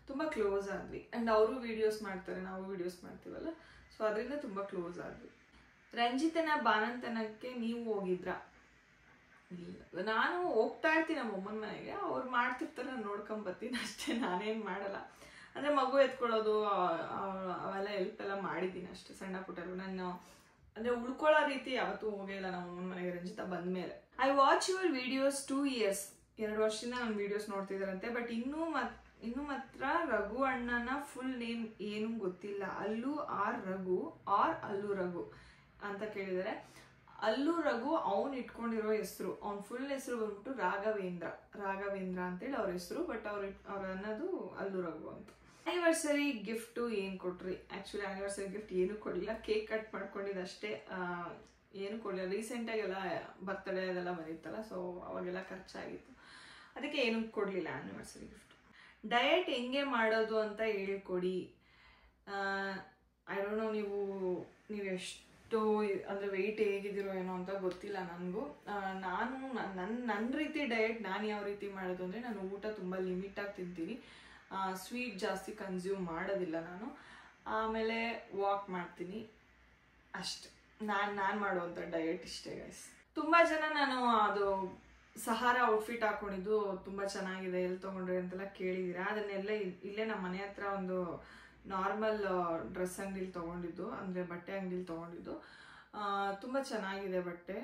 ತುಂಬ ಕ್ಲೋಸ್ ಆದ್ವಿ. ಆ್ಯಂಡ್ ಅವರು ವೀಡಿಯೋಸ್ ಮಾಡ್ತಾರೆ, ನಾವು ವೀಡಿಯೋಸ್ ಮಾಡ್ತೀವಲ್ಲ, ಸೊ ಅದರಿಂದ ತುಂಬ ಕ್ಲೋಸ್ ಆದ್ವಿ. ರಂಜಿತನ ಬಾಣಂತನಕ್ಕೆ ನೀವು ಹೋಗಿದ್ರಾ? ಇಲ್ಲ, ನಾನು ಹೋಗ್ತಾ ಇರ್ತೀನಿ ನಮ್ಮ ಅಮ್ಮನ ಮನೆಗೆ, ಅವ್ರು ಮಾಡ್ತಿರ್ತಾರೆ, ನಾನು ನೋಡ್ಕೊಂಬರ್ತೀನಿ ಅಷ್ಟೇ, ನಾನೇನು ಮಾಡಲ್ಲ. ಅಂದರೆ ಮಗು ಎತ್ಕೊಳ್ಳೋದು ಅವೆಲ್ಲ ಹೆಲ್ಪ್ ಎಲ್ಲ ಮಾಡಿದ್ದೀನಿ ಅಷ್ಟೇ, ಸಣ್ಣ ಪುಟ್ಟರು. ನಾನು ಅಂದರೆ ಉಳ್ಕೊಳ್ಳೋ ರೀತಿ ಯಾವತ್ತೂ ಹೋಗೇ ಇಲ್ಲ ನಮ್ಮ ಅಮ್ಮನ ಮನೆಗೆ ರಂಜಿತ ಬಂದಮೇಲೆ. I watch your videos 2 years, 2 ವರ್ಷದಿಂದ ನಾನು ವೀಡಿಯೋಸ್ ನೋಡ್ತಿದ್ದಾರಂತೆ. ಬಟ್ ಇನ್ನೂ ಮಾತ್ರ ರಘು ಅಣ್ಣನ ಫುಲ್ ನೇಮ್ ಏನೂ ಗೊತ್ತಿಲ್ಲ. ಅಲ್ಲು ಆರ್ ರಘು ಆರ್ ಅಲ್ಲು ರಘು ಅಂತ ಕೇಳಿದ್ದಾರೆ. ಅಲ್ಲು ರಘು ಅವ್ನು ಇಟ್ಕೊಂಡಿರೋ ಹೆಸರು, ಅವ್ನ ಫುಲ್ ಹೆಸರು ಬಂದ್ಬಿಟ್ಟು ರಾಘವೇಂದ್ರ ಅಂತೇಳಿ ಅವ್ರ ಹೆಸರು. ಬಟ್ ಅವ್ರು ಅನ್ನೋದು ಅಲ್ಲು ರಘು ಅಂತ. ಆನಿವರ್ಸರಿ ಗಿಫ್ಟು ಏನು ಕೊಟ್ರಿ? ಆ್ಯಕ್ಚುಲಿ ಆನಿವರ್ಸರಿ ಗಿಫ್ಟ್ ಏನೂ ಕೊಡಲಿಲ್ಲ, ಕೇಕ್ ಕಟ್ ಮಾಡ್ಕೊಂಡಿದ್ದು ಅಷ್ಟೇ, ಏನೂ ಕೊಡಲಿಲ್ಲ. ರೀಸೆಂಟಾಗೆಲ್ಲ ಬರ್ತಡೇ ಅದೆಲ್ಲ ಬಂದಿತ್ತಲ್ಲ, ಸೊ ಅವಾಗೆಲ್ಲ ಖರ್ಚಾಗಿತ್ತು, ಅದಕ್ಕೆ ಏನೂ ಕೊಡಲಿಲ್ಲ ಆನಿವರ್ಸರಿ ಗಿಫ್ಟ್. ಡಯಟ್ ಹೆಂಗೆ ಮಾಡೋದು ಅಂತ ಹೇಳ್ಕೊಡಿ. ಐ ಡೋಂಟ್ ನೋ, ನೀವು ಎಷ್ಟು ಅಂದರೆ ವೆಯ್ಟ್ ಹೇಗಿದ್ದೀರೋ ಏನೋ ಅಂತ ಗೊತ್ತಿಲ್ಲ ನನಗೂ. ನಾನು ನನ್ನ ರೀತಿ ಡಯಟ್ ನಾನು ಯಾವ ರೀತಿ ಮಾಡೋದು ಅಂದರೆ, ನಾನು ಊಟ ತುಂಬ ಲಿಮಿಟಾಗಿ ತಿಂತೀನಿ, ಸ್ವೀಟ್ ಜಾಸ್ತಿ ಕನ್ಸ್ಯೂಮ್ ಮಾಡೋದಿಲ್ಲ ನಾನು. ಆಮೇಲೆ ವಾಕ್ ಮಾಡ್ತೀನಿ ಅಷ್ಟೆ. ನಾನು ಮಾಡುವಂಥ ಡಯಟ್ ಇಷ್ಟೇ ಗೈಸ್. ತುಂಬ ಜನ ನಾನು ಅದು ಸಹಾರ ಔಟ್ಫಿಟ್ ಹಾಕೊಂಡಿದ್ದು ತುಂಬ ಚೆನ್ನಾಗಿದೆ, ಎಲ್ಲಿ ತೊಗೊಂಡ್ರಿ ಅಂತೆಲ್ಲ ಕೇಳಿದ್ದೀರಾ. ಅದನ್ನೆಲ್ಲ ಇಲ್ಲೇ ನಮ್ಮ ಮನೆ ಹತ್ರ ಒಂದು ನಾರ್ಮಲ್ ಡ್ರೆಸ್ ಅಂಗಡಿಲಿ ತೊಗೊಂಡಿದ್ದು, ಅಂದರೆ ಬಟ್ಟೆ ಅಂಗಡಿಲಿ ತೊಗೊಂಡಿದ್ದು. ತುಂಬ ಚೆನ್ನಾಗಿದೆ ಬಟ್ಟೆ,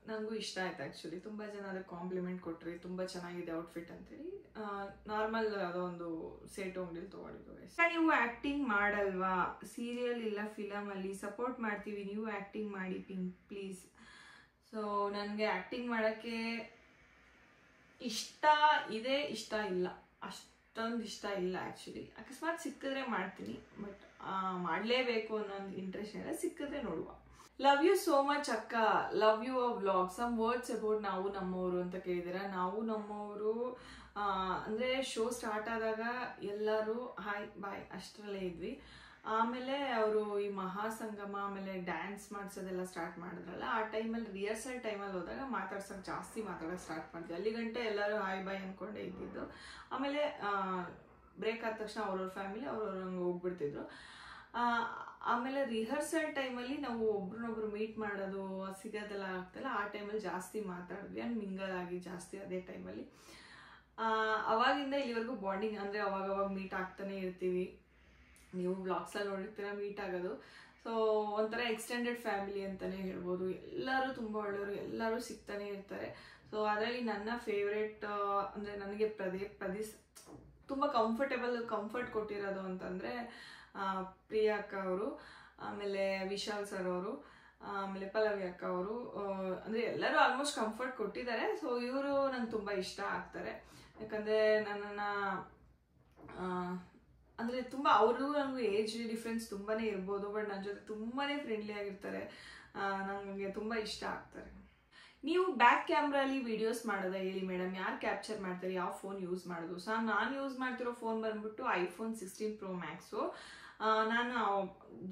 ನನಗೂ ಇಷ್ಟ ಆಯ್ತು ಆ್ಯಕ್ಚುಲಿ. ತುಂಬ ಜನ ಅದಕ್ಕೆ ಕಾಂಪ್ಲಿಮೆಂಟ್ ಕೊಟ್ರಿ, ತುಂಬ ಚೆನ್ನಾಗಿದೆ ಔಟ್ಫಿಟ್ ಅಂತೇಳಿ. ನಾರ್ಮಲ್ ಅದೊಂದು ಸೇಟು ಅಂಗಡಿಲಿ ತೊಗೊಂಡಿದ್ದು. ನೀವು ಆ್ಯಕ್ಟಿಂಗ್ ಮಾಡಲ್ವಾ? ಸೀರಿಯಲ್ ಇಲ್ಲ ಫಿಲಮಲ್ಲಿ ಸಪೋರ್ಟ್ ಮಾಡ್ತೀವಿ, ನೀವು ಆ್ಯಕ್ಟಿಂಗ್ ಮಾಡಿ ಪ್ಲೀಸ್. ಸೊ ನನಗೆ ಆ್ಯಕ್ಟಿಂಗ್ ಮಾಡೋಕ್ಕೆ ಇಷ್ಟ ಇದೆ, ಇಷ್ಟ ಇಲ್ಲ, ಅಷ್ಟೊಂದು ಇಷ್ಟ ಇಲ್ಲ ಆ್ಯಕ್ಚುಲಿ. ಅಕಸ್ಮಾತ್ ಸಿಕ್ಕಿದ್ರೆ ಮಾಡ್ತೀನಿ, ಬಟ್ ಮಾಡಲೇಬೇಕು ಅನ್ನೋದು ಇಂಟ್ರೆಸ್ಟ್ ಇಲ್ಲ. ಸಿಕ್ಕಿದ್ರೆ ನೋಡುವ. ಲವ್ ಯು ಸೋ ಮಚ್ ಅಕ್ಕ, love you a vlog. Some words about ನಾವು ನಮ್ಮವರು ಅಂತ ಕೇಳಿದ್ದೀರಾ. ನಾವು ನಮ್ಮವರು ಅಂದರೆ ಶೋ ಸ್ಟಾರ್ಟ್ ಆದಾಗ ಎಲ್ಲರೂ ಹಾಯ್ ಬಾಯ್ ಅಷ್ಟರಲ್ಲೇ ಇದ್ವಿ. ಆಮೇಲೆ ಅವರು ಈ ಮಹಾಸಂಗಮ ಆಮೇಲೆ ಡ್ಯಾನ್ಸ್ ಮಾಡಿಸೋದೆಲ್ಲ ಸ್ಟಾರ್ಟ್ ಮಾಡಿದ್ರಲ್ಲ, ಆ ಟೈಮಲ್ಲಿ ರಿಹರ್ಸಲ್ ಟೈಮಲ್ಲಿ ಹೋದಾಗ ಜಾಸ್ತಿ ಮಾತಾಡೋಕೆ ಸ್ಟಾರ್ಟ್ ಮಾಡಿದ್ವಿ. ಅಲ್ಲಿ ಗಂಟೆ ಎಲ್ಲರೂ ಹಾಯ್ ಬಾಯ್ ಅಂದ್ಕೊಂಡೇ ಇದ್ದಿದ್ದು. ಆಮೇಲೆ ಬ್ರೇಕ್ ಆದ ತಕ್ಷಣ ಅವ್ರವ್ರ ಫ್ಯಾಮಿಲಿ ಹಂಗೆ ಹೋಗ್ಬಿಡ್ತಿದ್ರು. ಆಮೇಲೆ ರಿಹರ್ಸಲ್ ಟೈಮಲ್ಲಿ ನಾವು ಒಬ್ರನ್ನೊಬ್ರು ಮೀಟ್ ಮಾಡೋದು ಸಿಗೋದೆಲ್ಲ ಆಗ್ತಲ್ಲ, ಆ ಟೈಮಲ್ಲಿ ಜಾಸ್ತಿ ಮಾತಾಡಿದ್ವಿ ಆ್ಯಂಡ್ ಮಿಂಗಲ್ ಆಗಿ ಜಾಸ್ತಿ ಅದೇ ಟೈಮಲ್ಲಿ. ಅವಾಗಿಂದ ಇಲ್ಲಿವರೆಗೂ ಬಾಂಡಿಂಗ್ ಅಂದರೆ ಅವಾಗವಾಗ ಮೀಟ್ ಆಗ್ತಾನೆ ಇರ್ತೀವಿ. ನೀವು ವ್ಲಾಗ್ಸಲ್ಲಿ ನೋಡಿರ್ತೀರ ಮೀಟ್ ಆಗೋದು. ಸೊ ಒಂಥರ ಎಕ್ಸ್ಟೆಂಡೆಡ್ ಫ್ಯಾಮಿಲಿ ಅಂತಲೇ ಹೇಳ್ಬೋದು. ಎಲ್ಲರೂ ತುಂಬ ಒಳ್ಳೆಯವರು, ಎಲ್ಲರೂ ಸಿಗ್ತಾನೆ ಇರ್ತಾರೆ. ಸೊ ಅದರಲ್ಲಿ ನನ್ನ ಫೇವ್ರೇಟ್ ಅಂದರೆ ನನಗೆ ತುಂಬ ಕಂಫರ್ಟ್ ಕೊಟ್ಟಿರೋದು ಅಂತಂದರೆ ಪ್ರಿಯಾ ಅಕ್ಕ ಅವರು, ಆಮೇಲೆ ವಿಶಾಲ್ ಸರ್ ಅವರು, ಆಮೇಲೆ ಪಲ್ಲವಿ ಅಕ್ಕ ಅವರು. ಅಂದರೆ ಎಲ್ಲರೂ ಆಲ್ಮೋಸ್ಟ್ ಕಂಫರ್ಟ್ ಕೊಟ್ಟಿದ್ದಾರೆ. ಸೊ ಇವರು ನಂಗೆ ತುಂಬ ಇಷ್ಟ ಆಗ್ತಾರೆ, ಯಾಕಂದರೆ ನನ್ನನ್ನು ಅಂದರೆ ತುಂಬ ಅವ್ರಿಗೂ ನನಗೂ ಏಜ್ ಡಿಫ್ರೆನ್ಸ್ ತುಂಬಾ ಇರ್ಬೋದು, ಬಟ್ ನನ್ನ ಜೊತೆ ತುಂಬಾ ಫ್ರೆಂಡ್ಲಿ ಆಗಿರ್ತಾರೆ, ನನಗೆ ತುಂಬ ಇಷ್ಟ ಆಗ್ತಾರೆ. ನೀವು ಬ್ಯಾಕ್ ಕ್ಯಾಮ್ರಲ್ಲಿ ವೀಡಿಯೋಸ್ ಮಾಡೋದಾ ಹೇಳಿ ಮೇಡಮ್, ಯಾರು ಕ್ಯಾಪ್ಚರ್ ಮಾಡ್ತಾರೆ, ಯಾವ ಫೋನ್ ಯೂಸ್ ಮಾಡೋದು? ನಾನು ಯೂಸ್ ಮಾಡ್ತಿರೋ ಫೋನ್ ಬಂದ್ಬಿಟ್ಟು iPhone 16 Pro Max. ನಾನು